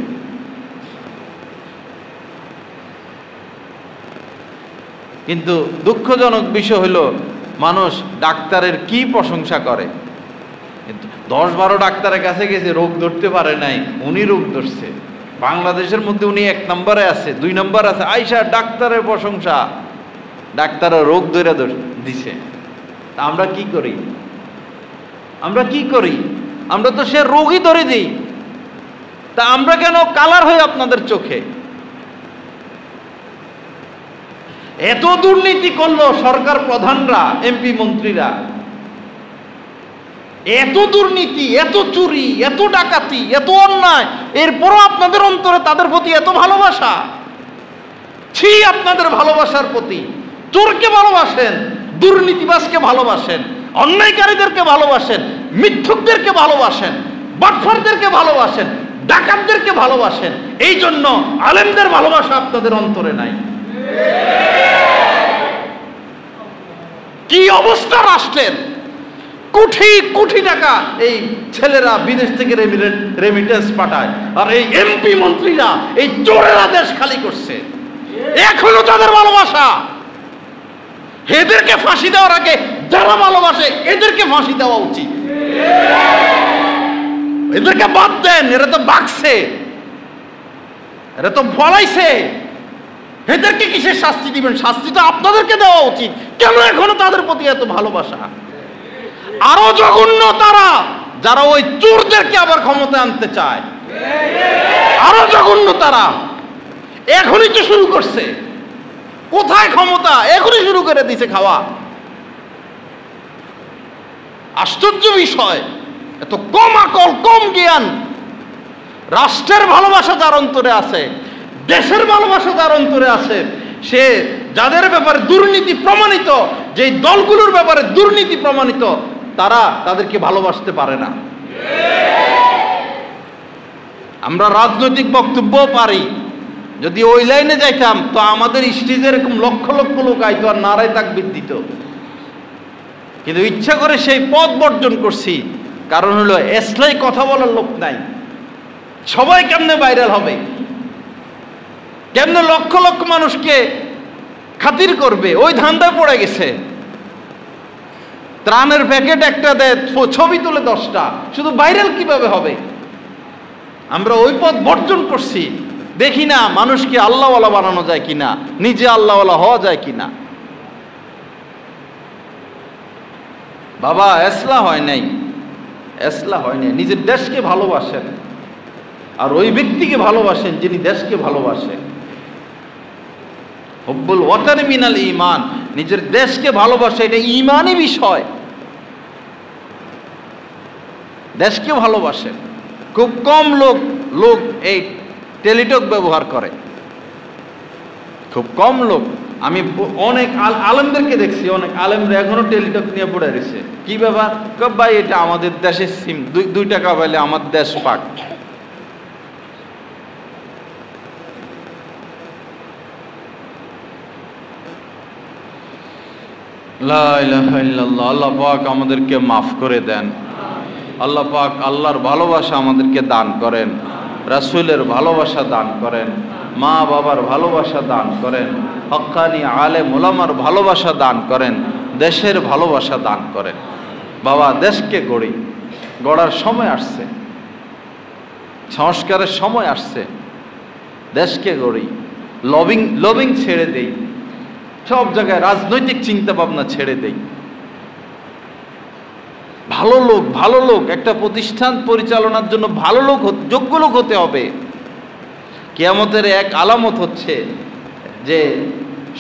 কিন্তু দুঃখজনক বিষয় হলো, মানুষ ডাক্তারের কি প্রশংসা করে, কিন্তু 10-12 ডাক্তারের কাছে গেছে, রোগ ধরতে পারে নাই, উনি রোগ ধরছে। বাংলাদেশের মধ্যে উনি 1 নম্বরে আছে, 2 নম্বর আছে। আইসা ডাক্তারের প্রশংসা, ডাক্তারের রোগ ধরে দিছে। তা আমরা কি করি? আমরা কি করি? আমরা তো সে রোগই ধরে দিই। তা আমরা কেন কালার হই আপনাদের চোখে? এত দুর্নীতি করলো সরকার প্রধানরা, এমপি মন্ত্রীরা, এত দুর্নীতি, এত চুরি, এত ডাকাতি, এত অন্যায়, এরপরও আপনাদের অন্তরে তাদের প্রতি এত ভালোবাসা। ছি আপনাদের ভালোবাসার প্রতি। চোরকে ভালোবাসেন, দুর্নীতিবাজকে ভালোবাসেন, অন্যায়কারীদেরকে ভালোবাসেন, মিথ্যুকদেরকে ভালোবাসেন, বাটফারদেরকে ভালোবাসেন, ডাকাতদেরকে ভালোবাসেন। এই জন্য আলেমদের ভালোবাসা আপনাদের অন্তরে নাই। কি অবস্থা রাষ্ট্রের! কোটি কোটি টাকা এই ছেলেরা বিদেশ থেকে রেমিটেন্স পাঠায়, আর এই এমপি মন্ত্রীরা, এই চোরেরা দেশ খালি করছে। এখনো তাদের ভালোবাসা। এদেরকে ফাঁসি দেওয়ার আগে যারা ভালোবাসে এদেরকে ফাঁসি দেওয়া উচিত। এদেরকে বাদ দেন, এরা তো বাগছে, এরা তো ফলাইছে। এদেরকে কিসের শাস্তি দিবেন? শাস্তিটা আপনাদেরকে দেওয়া উচিত। কেন এখনো তাদের প্রতি এত ভালোবাসা? আরো জঘন্য তারা, যারা ওই চোরদেরকে আবার ক্ষমতায় আনতে চায়। আরো জঘন্য তারা। এখনই তো শুরু করছে। কোথায় ক্ষমতা? এখনই শুরু করে দিছে খাওয়া। আশ্চর্য বিষয়, এত কম আকল, কম জ্ঞান। রাষ্ট্রের ভালোবাসা যার অন্তরে আছে, দেশের ভালোবাসা যার অন্তরে আছে, সে যাদের ব্যাপারে দুর্নীতি প্রমাণিত, যে দলগুলোর ব্যাপারে দুর্নীতি প্রমাণিত, তারা তাদেরকে ভালোবাসতে পারে না। আমরা রাজনৈতিক বক্তব্য পারি, যদি ওই লাইনে যাইতাম তো আমাদের স্টেজে এরকম লক্ষ লক্ষ লোক আইতো আর নারায় তাকবীর দিত। কিন্তু ইচ্ছা করে সেই পথ বর্জন করছি, কারণ হলো এসলাই কথা বলার লোক নাই। সবাই কেমনে ভাইরাল হবে, কেমনে লক্ষ লক্ষ মানুষকে খাতির করবে, ওই ধান্দায় পড়ে গেছে। ত্রাণের প্যাকেট একটা দেয়, ছবি তুলে 10টা, শুধু ভাইরাল কিভাবে হবে? আমরা ওই পথ বর্জন করছি। দেখি না মানুষকে আল্লাহওয়ালা বানানো যায় কিনা, নিজে আল্লাহওয়ালা হওয়া যায় কিনা। বাবা এসলা হয় নাই, এসলা হয় নাই। নিজের দেশকে ভালোবাসেন, আর ওই ব্যক্তিকে ভালোবাসেন যিনি দেশকে ভালোবাসেন। হুব্বুল ওয়াতানি মিনাল ঈমান, নিজের দেশকে ভালোবাসা এটা ঈমানি বিষয়। দেশকে ভালোবাসেন। খুব কম লোক এই টেলিটক ব্যবহার করে, খুব কম লোক। আমি অনেক আলেমদেরকে দেখছি, অনেক আলেমরা এখনো টেলিটক নিয়ে পড়ে রয়েছে। কি ব্যাপার? ভাই এটা আমাদের দেশের সিম, 2 টাকা পাইলে আমার দেশ পাক। লা ইলাহা ইল্লাল্লাহ। আল্লাহ পাক আমাদেরকে মাফ করে দেন। আল্লাহ পাক আল্লাহর ভালোবাসা আমাদেরকে দান করেন, রাসূলের ভালোবাসা দান করেন, মা বাবার ভালোবাসা দান করেন, হক্কানি আলেম ওলামার ভালোবাসা দান করেন, দেশের ভালোবাসা দান করেন। বাবা দেশকে গড়ার সময় আসছে, সংস্কারের সময় আসছে। দেশকে গড়ি, লবিং ছেড়ে দেই, সব জায়গায় রাজনৈতিক চিন্তা ভাবনা ছেড়ে দেই। ভালো লোক একটা প্রতিষ্ঠান পরিচালনার জন্য ভালো লোক, যোগ্য লোক হতে হবে। কিয়ামতের এক আলামত হচ্ছে যে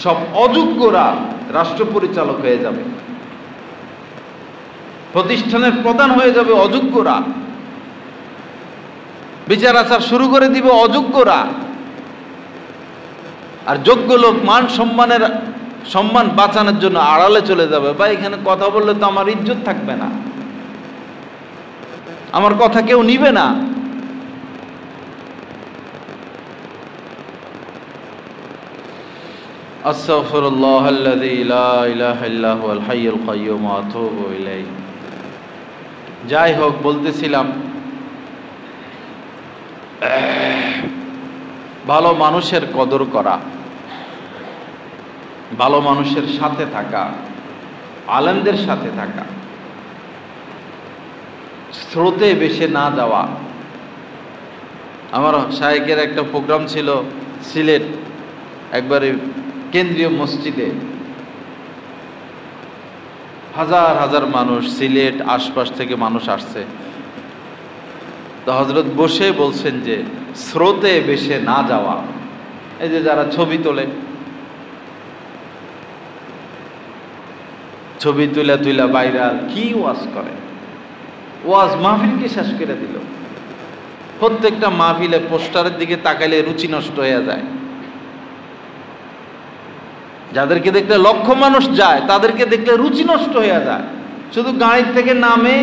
সব অযোগ্যরা রাষ্ট্র পরিচালক হয়ে যাবে, প্রতিষ্ঠানের প্রধান হয়ে যাবে অযোগ্যরা, বিচার আচার শুরু করে দিবে অযোগ্যরা। আর যোগ্য লোক সম্মান বাঁচানোর জন্য আড়ালে চলে যাবে। বা এখানে কথা বললে তো আমার ইজ্জত থাকবে না, আমার কথা কেউ নিবে না। আস্তাগফিরুল্লাহাল্লাযী লা ইলাহা ইল্লা হুয়াল হাইয়ুল কাইয়্যুম ওয়া আতুবু ইলাইহি। যাই হোক, বলতেছিলাম ভালো মানুষের কদর করা, ভালো মানুষের সাথে থাকা, আলেমদের সাথে থাকা, স্রোতে ভেসে না যাওয়া। আমার শায়েকের একটা প্রোগ্রাম ছিল সিলেট, একবারে কেন্দ্রীয় মসজিদে, হাজার হাজার মানুষ, সিলেট আশপাশ থেকে মানুষ আসছে। তো হযরত বসে বলছেন যে স্রোতে ভেসে না যাওয়া। এই যে যারা ছবি তোলে, ছবি তুলা তুলা ভাইরাল, কি ওয়াজ করে, ওয়াজ মাহফিলকে শেষ করে দিল। প্রত্যেকটা মাহফিলে পোস্টারের দিকে তাকাইলে রুচি নষ্ট হয়ে যায়। যাদেরকে দেখলে লক্ষ মানুষ যায়, তাদেরকে দেখলে রুচি নষ্ট হয়ে যায়। শুধু গাড়ির থেকে নামে,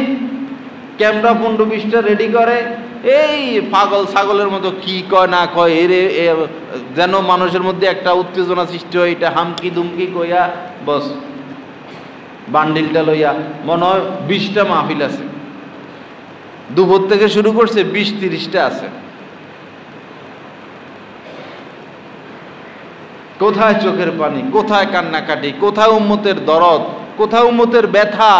ক্যামেরা 15-20টা রেডি করে, এই পাগল ছাগলের মতো কি কয় না কয়, যেন মানুষের মধ্যে একটা উত্তেজনা সৃষ্টি হয়। এটা হামকি দুমকি কইয়া বস বান্ডিলটা লইয়া মনে হয় 20টা মাহফিল আছে, দুপুর থেকে শুরু করছে, 20-30টা আছে। কোথায় চোখের পানি, কোথায় কান্নাকাটি, কোথায় উম্মতের দরদ, কোথায় উম্মতের ব্যথা।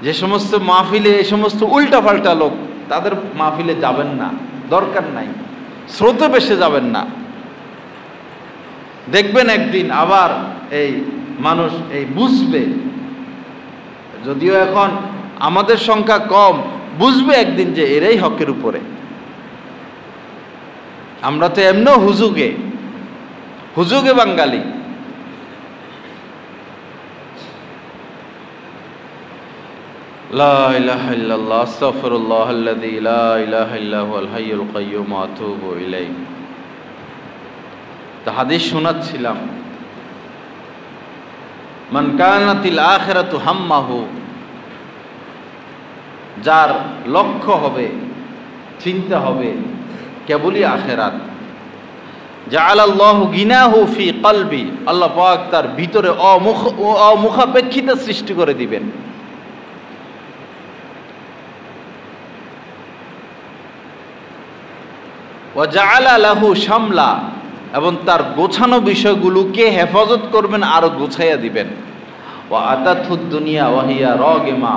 যে সমস্ত মাহফিলে এই সমস্ত উল্টাপাল্টা লোক, তাদের মাহফিলে যাবেন না, দরকার নাই। স্রোতে ভেসে যাবেন না। দেখবেন একদিন আবার এই মানুষ এই বুঝবে, যদিও এখন আমাদের সংখ্যা কম, বুঝবে একদিন যে এরাই হকের উপরে। আমরা তো এমনও হুজুগে হুজুগে বাঙালি। লা ইলাহা ইল্লাল্লাহ আস্তাগফিরুল্লাহাল্লাযী লা ইলাহা ইল্লা হুয়াল হাইয়ুল কাইয়্যুম ওয়া আতুবু ইলাইহি। তা হাদিস শোনাচ্ছিলাম, মান কানাতিল আখিরাতু হাম্মাহু, যার লক্ষ্য হবে, চিন্তা হবে কেবলই আখিরাত, জাআলাল্লাহু গিনাহু ফি কলবি, আল্লাহ পাক তার ভিতরে অমুখাপেক্ষিতা সৃষ্টি করে দিবেন। ওয়া জাআলা লাহু শামলা, এবং তার গোছানো বিষয়গুলোকে হেফাজত করবেন, আরো গোছাইয়া দিবেন। ওয়া আতাতুদ দুনিয়া ওয়া হিয়া রাগিমা,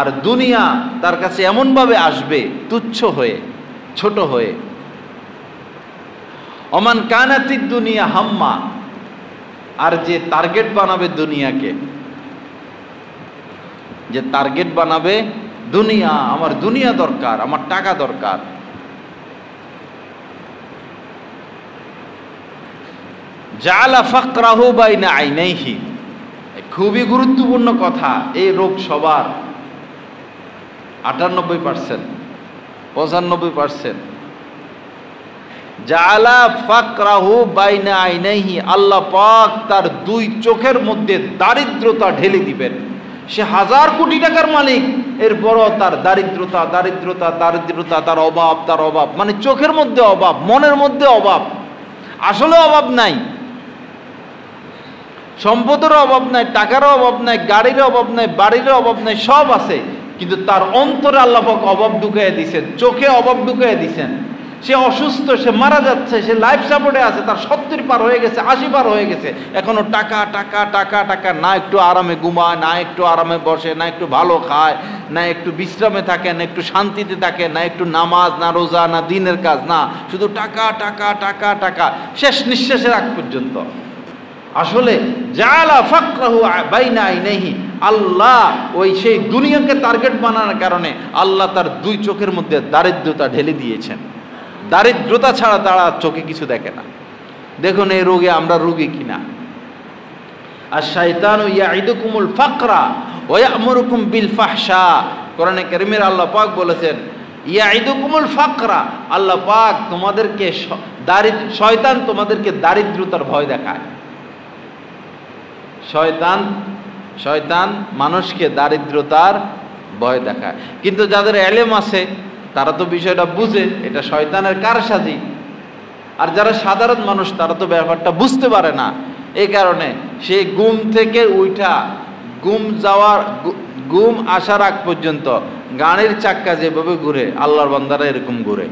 আর দুনিয়া তার কাছে এমনভাবে আসবে তুচ্ছ হয়ে, ছোট হয়ে। ওমান কানাতিদ দুনিয়া হাম্মা, আর যে টার্গেট বানাবে দুনিয়াকে, যে টার্গেট বানাবে দুনিয়া, আমার দুনিয়া দরকার, আমার টাকা দরকার, জাআলা ফাকরাহু বাইনা আইনাইহি। খুবই গুরুত্বপূর্ণ কথা, এই রোগ সবার, 98%, 95%। জাআলা ফাকরাহু বাইনা আইনাইহি, আল্লাহ পাক তার দুই চোখের মধ্যে দারিদ্রতা ঢেলে দিবেন। সে 1000 কোটি টাকার মালিক, এরপরও তার দারিদ্রতা দারিদ্রতা দারিদ্রতা, তার অভাব তার অভাব, মানে চোখের মধ্যে অভাব, মনের মধ্যে অভাব। আসলে অভাব নাই, সম্পদেরও অভাব নাই, টাকারও অভাব নাই, গাড়ির অভাব নাই, বাড়ির অভাব নাই, সব আছে, কিন্তু তার অন্তরে আল্লাহ পাক অভাব ঢুকাইয়া দিয়েছেন, চোখে অভাব ঢুকাইয়া দিয়েছেন। সে অসুস্থ, সে মারা যাচ্ছে, সে লাইফ সাপোর্টে আছে, তার 70 পার হয়ে গেছে, 80 পার হয়ে গেছে, এখনো টাকা টাকা টাকা টাকা, না একটু আরামে ঘুমায়, না একটু আরামে বসে, না একটু ভালো খায়, না একটু বিশ্রামে থাকে, না একটু শান্তিতে থাকে, না একটু নামাজ, না রোজা, না দিনের কাজ, না শুধু টাকা টাকা টাকা টাকা, শেষ নিঃশ্বাসের আগ পর্যন্ত। আসলে জাআলা ফাকরাহু বাইনা আইনাইহি, আল্লাহ ওই সেই দুনিয়াকে টার্গেট বানানোর কারণে আল্লাহ তার দুই চোখের মধ্যে দারিদ্রতা ঢেলে দিয়েছেন। দারিদ্রতা ছাড়া তারা চোখে কিছু দেখে না। দেখুন এই রোগে আমরা রোগী কিনা। আর শাইতানু ইয়াইদুকুমুল ফাকরা ওয়া ইয়া'মুরুকুম বিল ফাহশা, কোরআনে কারীমের আল্লাহ পাক বলেছেন ইয়াইদুকুমুল ফাকরা, আল্লাহ পাক তোমাদেরকে শয়তান তোমাদেরকে দারিদ্রতার ভয় দেখায়। শয়তান মানুষকে দারিদ্রতার ভয় দেখায়, কিন্তু যাদের এলেম আছে তারা তো বিষয়টা বুঝে এটা শয়তানের কারসাজি। আর যারা সাধারণ মানুষ তারা তো ব্যাপারটা বুঝতে পারে না। এই কারণে সে ঘুম থেকে উঠা, ঘুম আসার আগ পর্যন্ত গাড়ির চাক্কা যেভাবে ঘুরে, আল্লাহর বান্দারা এরকম ঘুরে।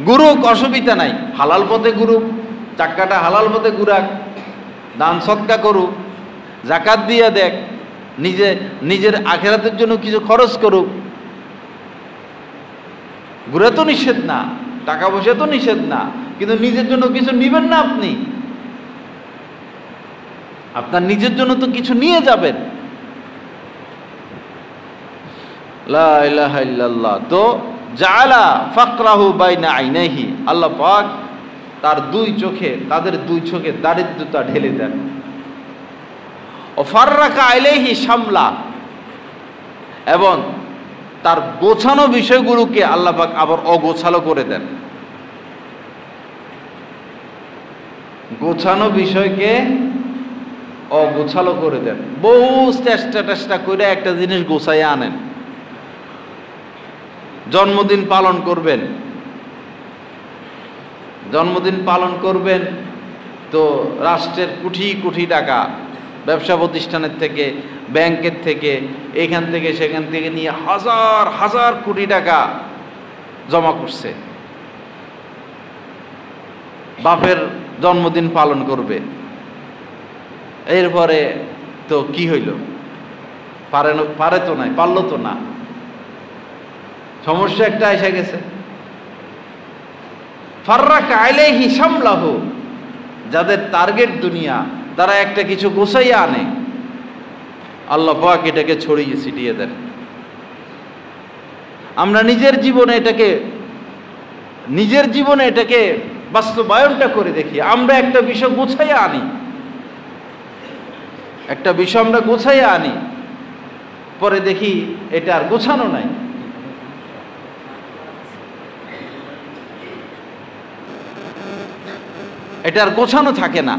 ঘুরুক, অসুবিধা নাই, হালাল পথে ঘুরুক, চাক্কাটা হালাল পথে ঘুরাক, দান সদকা করুক, জাকাত দিয়ে দেখ, নিজের আখেরাতের জন্য কিছু খরচ করুক। ঘুরে তো নিষেধ না, টাকা পয়সা তো নিষেধ না, কিন্তু নিজের জন্য কিছু নিবেন না আপনি? আপনার নিজের জন্য তো কিছু নিয়ে যাবেন। লা ইলাহা ইল্লাল্লাহ। তো জাআলা ফাকরাহু বাইনা আইনাইহি, আল্লাহ পাক তার তাদের দুই চোখে দারিদ্রতা ঢেলে দেন। ও ফাররাকা আলাইহি শামলা, এবং তার গোছানো বিষয়গুলোকে আল্লাহ পাক আবার অগোছালো করে দেন। গোছানো বিষয়কে অগোছালো করে দেন। বহু চেষ্টা করে একটা জিনিস গোছাইয়া আনেন। জন্মদিন পালন করবেন তো রাষ্ট্রের কোটি টাকা ব্যবসা প্রতিষ্ঠানের থেকে, ব্যাংকের থেকে, এখান থেকে সেখান থেকে নিয়ে হাজার কোটি টাকা জমা করছে। বাপের জন্মদিন পালন করবে, এরপরে তো কি হইল? পারলো তো না। সমস্যা একটা এসে গেছে। ফাররাকা আলাইহি শামলাহু, যাদের টার্গেট দুনিয়া, তারা একটা কিছু গোছাইয়া আনে, আল্লাহ পাক এটাকে ছড়িয়ে ছিটিয়ে দেন। আমরা নিজের জীবনে এটাকে বাস্তবায়নটা করে দেখি। আমরা একটা বিষয় গোছাইয়া আনি, পরে দেখি এটা আর গোছানো নাই। এটা আর গোছানো থাকে না।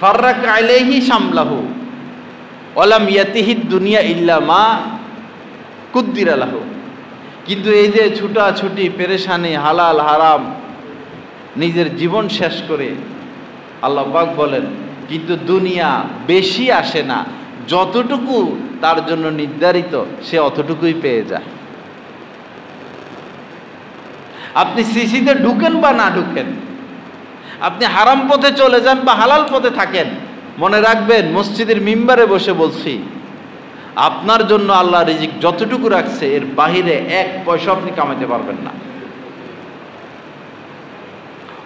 ফাররাকা আলাইহি শামলাহু ওয়ালাম ইয়াতিহিদ দুনিয়া ইল্লা মা কুদ্দিরা লাহু। কিন্তু এই যে ছুটাছুটি, পেরেশানি, হালাল হারাম, নিজের জীবন শেষ করে, আল্লাহ পাক বলেন কিন্তু দুনিয়া বেশি আসে না, যতটুকু তার জন্য নির্ধারিত সে অতটুকুই পেয়ে যায়। আপনি সিসিতে ঢুকেন বা না ঢুকেন, আপনি হারাম পথে চলে যান বা হালাল পথে থাকেন, মনে রাখবেন, মসজিদের মিম্বারে বসে বলছি, আপনার জন্য আল্লাহ রিজিক যতটুকু রাখছে এর বাহিরে এক পয়সা আপনি কামাইতে পারবেন না।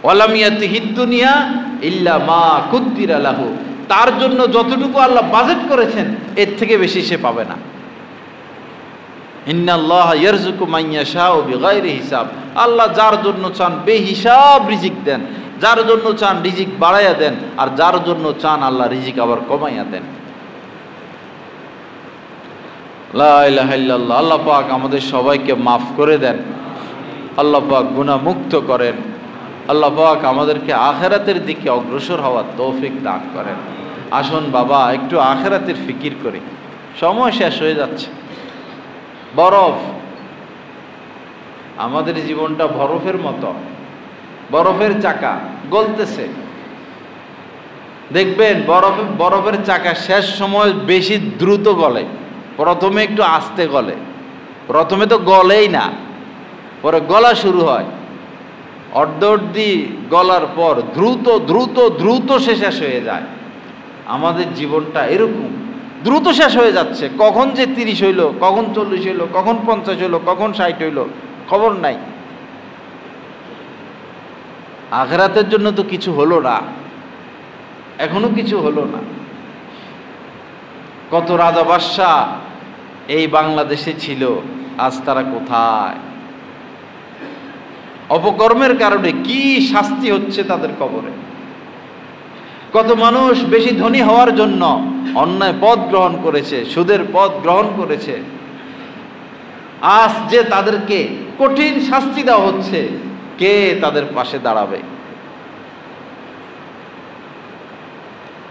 ওয়ালাম ইয়াতিহিদ দুনিয়া ইল্লা মা কুদ্দিরা লাহু, তার জন্য যতটুকু আল্লাহ বাজেট করেছেন এর থেকে বেশি সে পাবে না। ইন্নাল্লাহা ইয়ারযুকু মান ইয়াশাউ বিগাইরি হিসাব, আল্লাহ যার জন্য চান বেহিসাব রিজিক দেন, যার জন্য চান রিজিক বাড়াইয়া দেন, আর যার জন্য চান আল্লাহ রিজিক আবার কমাইয়া দেন। লা ইলাহা ইল্লাল্লাহ। আল্লাহ পাক আমাদের সবাইকে মাফ করে দেন, আল্লাহ পাক গুনাহ মুক্ত করেন, আল্লাহ পাক আমাদেরকে আখিরাতের দিকে অগ্রসর হওয়ার তৌফিক দান করেন। আসুন বাবা একটু আখিরাতের ফিকির করি। সময় শেষ হয়ে যাচ্ছে। বরফ, আমাদের জীবনটা বরফের মতো, বরফের চাকা গলতেছে। দেখবেন বরফের চাকা শেষ সময় বেশি দ্রুত গলে, প্রথমে একটু আস্তে গলে, প্রথমে তো গলেই না, পরে গলা শুরু হয়, অর্ধি গলার পর দ্রুত সে শেষ হয়ে যায়। আমাদের জীবনটা এরকম দ্রুত শেষ হয়ে যাচ্ছে। কখন যে 30 হইল, কখন 40 হইল, কখন 50 হইল, কখন 60 হইল, খবর নাই। আখিরাতের জন্য তো কিছু হলো না, এখনো কিছু হলো না। কত রাজা বাদশাহ এই বাংলাদেশে ছিল, আজ তারা কোথায়? অপকর্মের কারণে কি শাস্তি হচ্ছে তাদের কবরে। কত মানুষ বেশি ধনী হওয়ার জন্য অন্যায় পথ গ্রহণ করেছে, সুদের পথ গ্রহণ করেছে, আজ যে তাদেরকে কঠিন শাস্তি দেওয়া হচ্ছে, কে তাদের পাশে দাঁড়াবে?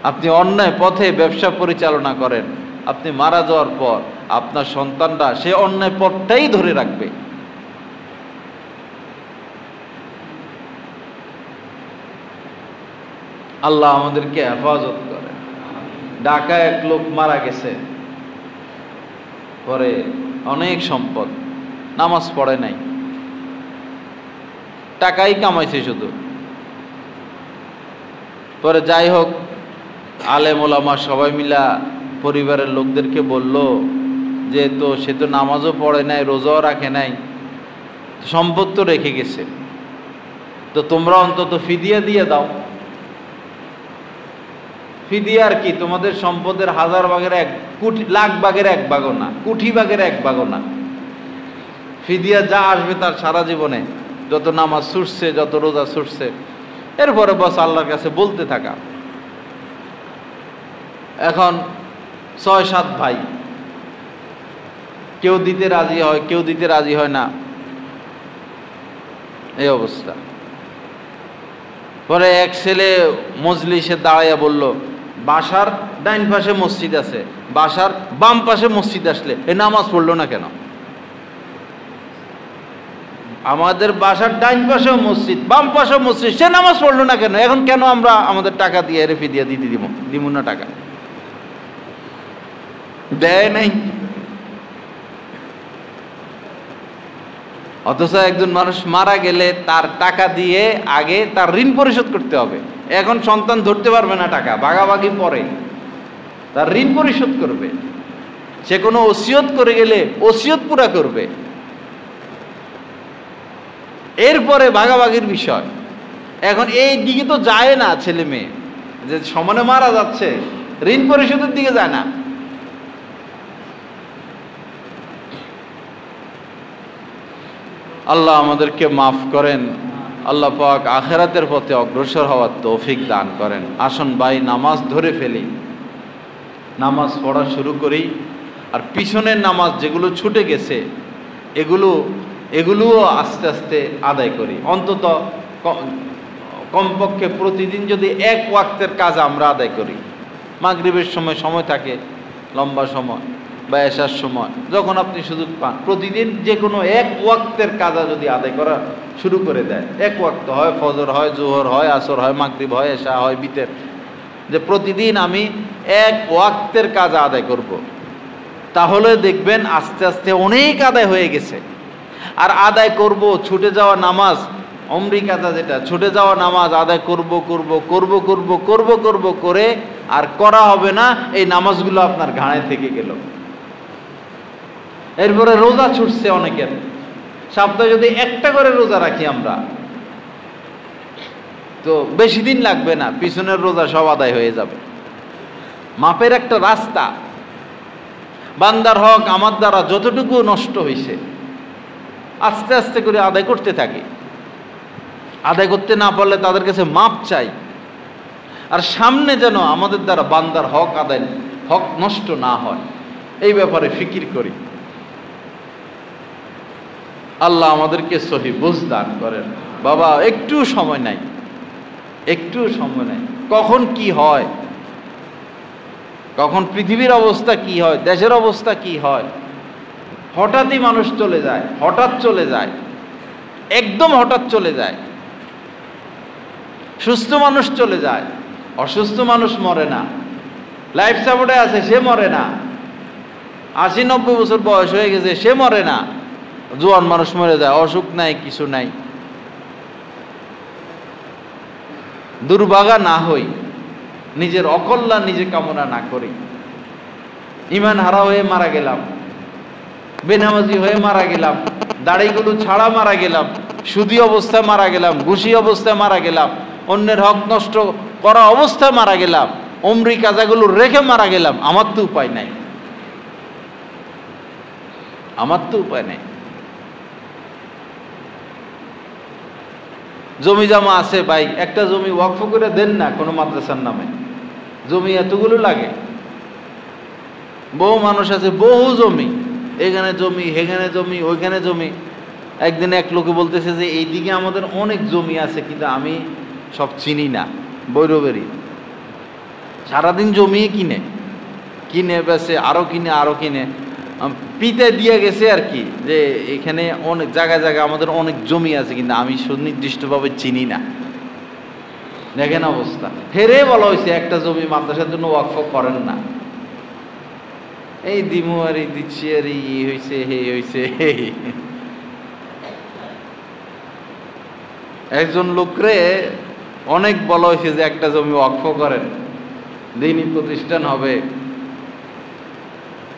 আপনি অন্যায় পথে ব্যবসা পরিচালনা করেন, আপনি মারা যাওয়ার পর আপনার সন্তানরা সে অন্যায় পথটাই ধরে রাখবে। আল্লাহ আমাদেরকে হেফাজত করে। ঢাকায় এক লোক মারা গেছে, পরে অনেক সম্পদ, নামাজ পড়ে নাই, টাকাই কামাইছে শুধু। পরে যাই হোক, আলেম ওলামা সবাই মিলা পরিবারের লোকদেরকে বলল যে তো সে তো নামাজও পড়ে নাই, রোজাও রাখে নাই, সম্পদ তো রেখে গেছে, তো তোমরা অন্তত ফিদিয়া দিয়ে দাও। ফিদিয়া আর কি, তোমাদের সম্পদের 1000 ভাগের 1, কোটি লাখ ভাগের 1 ভাগও না, কোটি ভাগের 1 ভাগও না। ফিদিয়া যা আসবে তার সারা জীবনে, যত নামাজ ছুটছে, যত রোজা ছুটছে, এরপরে বস আল্লাহর কাছে বলতে থাকা। এখন 6-7 ভাই, কেউ দিতে রাজি হয়, কেউ দিতে রাজি হয় না, এই অবস্থা। পরে এক ছেলে মজলিসে দাঁড়াইয়া বলল, বাসার ডাইন পাশে মসজিদ আছে, বাসার বাম পাশে মসজিদ আসলে এ নামাজ পড়লো না কেন? আমাদের বাসার ডাইন পাশেও মসজিদ, বাম পাশেও মসজিদ, সে নামাজ পড়লো না কেন? এখন কেন আমরা আমাদের টাকা দিয়ে রেফি দিয়ে দিতে দিব না? টাকা দেয় নাই। অথচ একজন মানুষ মারা গেলে তার টাকা দিয়ে আগে তার ঋণ পরিশোধ করতে হবে। এখন সন্তান ধরতে পারবে না টাকা, ভাগাভাগি পরে তার ঋণ পরিশোধ করবে। সে কোনো ওসিয়ত করে গেলে ওসিয়ত পুরা করবে, এরপরে ভাগাভাগির বিষয়। এখন এই দিকে তো যায় না ছেলে মেয়ে, যে সমানে মারা যাচ্ছে, ঋণ পরিশোধের দিকে যায় না। আল্লাহ আমাদেরকে মাফ করেন, আল্লাহ পাক আখেরাতের পথে অগ্রসর হওয়ার তৌফিক দান করেন। আসুন ভাই, নামাজ ধরে ফেলি, নামাজ পড়া শুরু করি। আর পিছনের নামাজ যেগুলো ছুটে গেছে এগুলোও আস্তে আস্তে আদায় করি। অন্তত কমপক্ষে প্রতিদিন যদি 1 ওয়াক্তের কাজ আমরা আদায় করি, মাগরিবের সময় থাকে লম্বা সময়, বা এশার সময়, যখন আপনি সুযোগ পান, প্রতিদিন যে কোনো 1 ওয়াক্তের কাজা যদি আদায় করা শুরু করে দেয়, 1 ওয়াক্ত হয়, ফজর হয়, জোহর হয়, আসর হয়, মাগরিব হয়, এশা হয়, বিতের, যে প্রতিদিন আমি 1 ওয়াক্তের কাজা আদায় করব, তাহলে দেখবেন আস্তে আস্তে অনেক আদায় হয়ে গেছে। আর আদায় করব, ছুটে যাওয়া নামাজ, অমরি কাজা যেটা, ছুটে যাওয়া নামাজ আদায় করব করে আর করা হবে না, এই নামাজগুলো আপনার ঘাড়ে থেকে গেল। এরপরে রোজা ছুটছে অনেকের, সপ্তাহে যদি একটা করে রোজা রাখি আমরা, তো বেশি দিন লাগবে না, পিছনের রোজা সব আদায় হয়ে যাবে। মাপের একটা রাস্তা, বান্দার হক আমার দ্বারা যতটুকু নষ্ট হয়েছে আস্তে আস্তে করে আদায় করতে থাকি। আদায় করতে না পারলে তাদের কাছে মাপ চাই, আর সামনে যেন আমাদের দ্বারা বান্দার হক নষ্ট না হয়, এই ব্যাপারে ফিকির করি। আল্লাহ আমাদেরকে সহি বুঝ দান করেন। বাবা, একটু সময় নাই, কখন কি হয়, কখন পৃথিবীর অবস্থা কি হয়, দেশের অবস্থা কি হয়, হঠাৎই মানুষ চলে যায়, একদম হঠাৎ চলে যায়। সুস্থ মানুষ চলে যায়, অসুস্থ মানুষ মরে না, লাইফ সাপোর্টে আছে সে মরে না, 80-90 বছর বয়স হয়ে গেছে সে মরে না, জোয়ান মানুষ মরে যায়, অসুখ নাই, কিছু নাই। দুর্ভাগা না হই, নিজের অকল্যাণ নিজে কামনা না করি। ইমান হারা হয়ে মারা গেলাম, বেনামাজি হয়ে মারা গেলাম, দাড়িগুলো ছাড়া মারা গেলাম, সুদী অবস্থায় মারা গেলাম, ঘুষি অবস্থায় মারা গেলাম, অন্যের হক নষ্ট করা অবস্থায় মারা গেলাম, অমরি কাজাগুলো রেখে মারা গেলাম, আমার তো উপায় নাই। জমি জমা আছে ভাই, একটা জমি ওয়াকফ করে দেন না কোনো মাদ্রাসার নামে, জমি এতগুলো লাগে। বহু মানুষ আছে, বহু জমি, এখানে জমি, সেখানে জমি, ওইখানে জমি। একদিন এক লোকে বলতেছে যে এইদিকে আমাদের অনেক জমি আছে, কিন্তু আমি সব চিনি না, বৈরবেরই। সারাদিন জমি কিনে বেছে, আরো কিনে পিতে দিয়ে গেছে আর কি, যে এখানে অনেক জায়গায় আমাদের অনেক জমি আছে, কিন্তু আমি সুনির্দিষ্টভাবে চিনি না। দেখেন অবস্থা, হেরে বলা হয়েছে একটা জমি মাদ্রাসার জন্য ওয়াকফ করেন না। এই দিমু আর এই দিচ্ছি আর এই হয়েছে, একজন লোকরে অনেক বলা হয়েছে যে একটা জমি ওয়াকফ করেন, দিনই প্রতিষ্ঠান হবে।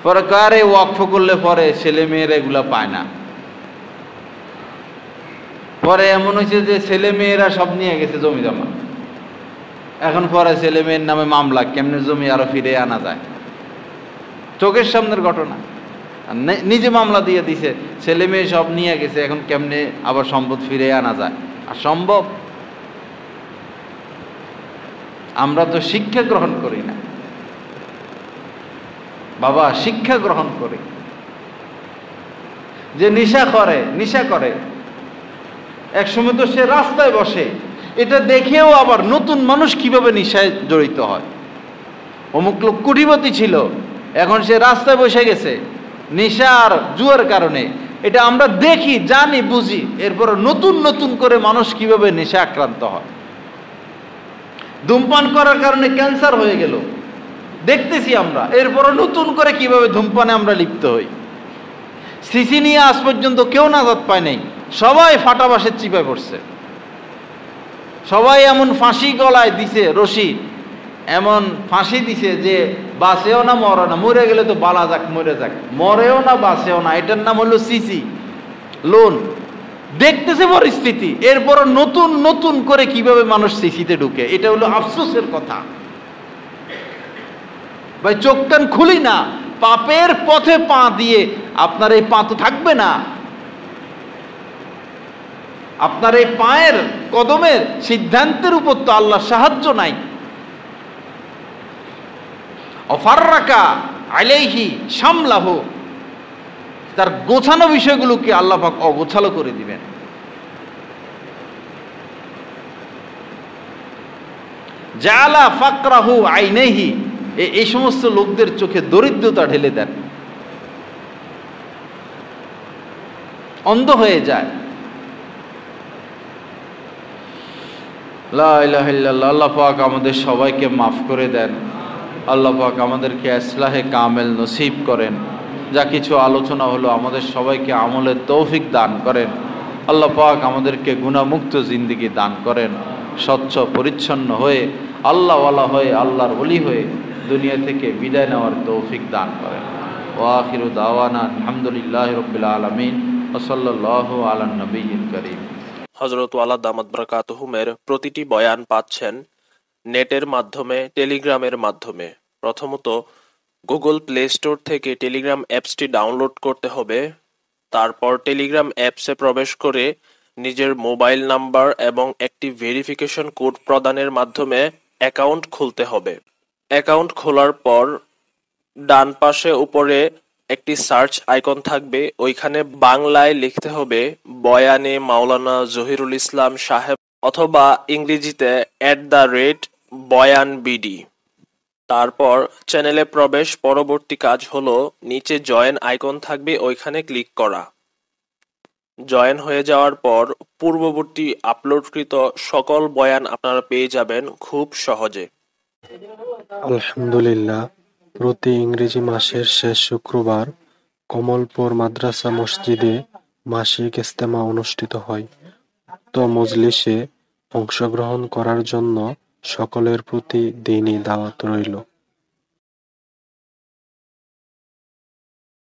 পরে কারে ওয়াকফ করলে পরে ছেলে মেয়েরা এগুলা পায় না। পরে এমন হয়েছে যে ছেলে মেয়েরা সব নিয়ে গেছে জমি জমা। এখন পরে ছেলে মেয়ের নামে মামলা, কেমনে জমি আরো ফিরে আনা যায়, চোখের সামনের ঘটনা। নিজে মামলা দিয়ে দিছে, ছেলে মেয়ে সব নিয়ে গেছে, এখন কেমনে আবার সম্পদ ফিরে আনা যায়? আর সম্ভব? আমরা তো শিক্ষা গ্রহণ করি না বাবা, শিক্ষা গ্রহণ করি। যে নেশা করে একসময় তো সে রাস্তায় বসে, এটা দেখেও আবার নতুন মানুষ কিভাবে নেশায় জড়িত হয়। অমুক লোক কোটিপতি ছিল, এখন সে রাস্তায় বসে গেছে নেশা আর জুয়ার কারণে। এটা আমরা দেখি, জানি, বুঝি, এরপর নতুন নতুন করে মানুষ কিভাবে নেশা আক্রান্ত হয়। ধূমপান করার কারণে ক্যান্সার হয়ে গেল, দেখতেছি আমরা। এরপর নতুন করে কিভাবে ধূমপানে আমরা লিপ্ত হই। সিসি নিয়ে আজ পর্যন্ত কেউ নাজাত পায় নাই, সবাই ফাটা বাঁশের চিপায় পড়ছে। সবাই এমন ফাঁসি গলায় দিছে, রশি এমন ফাঁসি দিছে যে বাঁচেও না মরে না, মরে গেলে তো বালা যাক, মরে যাক, মরেও না বাঁচেও না। এটার নাম হলো সিসি লোন। দেখতেছে পরিস্থিতি, এরপর নতুন নতুন করে কিভাবে মানুষ সিসিতে ঢুকে। এটা হলো আফসোসের কথা ভাই। চোখ কান খুলি না, পাপের পথে পা দিয়ে আপনার এই পা তো থাকবে না। আপনার এই পায়ের কদমের সিদ্ধান্তের উপর তো আল্লাহর সাহায্য নাই। অফাররাকা আলাইহি সামলাহু, তার গোছানো বিষয়গুলোকে আল্লাহ পাক অগোছালো করে দিবেন। জালা ফাকরাহু আইনাইহি, এই সমস্ত লোকদের চোখে দরিদ্রতা ঢেলে দেন, অন্ধ হয়ে যায়। লা ইলাহা ইল্লাল্লাহ। আল্লাহ পাক আমাদের সবাইকে মাফ করে দেন। আল্লাহ পাক আমাদেরকে ইসলাহে কামেল নসিব করেন। যা কিছু আলোচনা হলো আমাদের সবাইকে আমলের তৌফিক দান করেন। আল্লাহ পাক আমাদেরকে গুনাহমুক্ত জিন্দেগি দান করেন। স্বচ্ছ পরিচ্ছন্ন হয়ে, আল্লাহওয়ালা হয়ে, আল্লাহর ওলি হয়ে দুনিয়া থেকে বিদায় নেওয়ার তৌফিক দান করেন। ওয়া আখিরু দাওয়ানা আলহামদুলিল্লাহি রাব্বিল আলামিন ওয়া সাল্লাল্লাহু আলান নবিয়্যিল কারীম। হযরত ওয়ালা দামাত বারাকাতুহুমের প্রতিটি বয়ান পাচ্ছেন নেটের মাধ্যমে, টেলিগ্রামের মাধ্যমে। প্রথমত গুগল প্লে স্টোর থেকে টেলিগ্রাম অ্যাপসটি ডাউনলোড করতে হবে। তারপর টেলিগ্রাম অ্যাপসে প্রবেশ করে নিজের মোবাইল নাম্বার এবং একটি ভেরিফিকেশন কোড প্রদানের মাধ্যমে অ্যাকাউন্ট খুলতে হবে। অ্যাকাউন্ট খোলার পর ডান পাশে উপরে একটি সার্চ আইকন থাকবে, ওইখানে বাংলায় লিখতে হবে বয়ানে মাওলানা জহিরুল ইসলাম সাহেব, অথবা ইংরেজিতে @বয়ানবিডি। তারপর চ্যানেলে প্রবেশ। পরবর্তী কাজ হলো নিচে জয়েন আইকন থাকবে, ওইখানে ক্লিক করা। জয়েন হয়ে যাওয়ার পর পূর্ববর্তী আপলোডকৃত সকল বয়ান আপনারা পেয়ে যাবেন খুব সহজে। আলহামদুলিল্লাহ, প্রতি ইংরেজি মাসের শেষ শুক্রবার কমলপুর মাদ্রাসা মসজিদে মাসিক ইজতেমা অনুষ্ঠিত হয়। উক্ত মজলিসে অংশগ্রহণ করার জন্য সকলের প্রতি দীনী দাওয়াত রইল।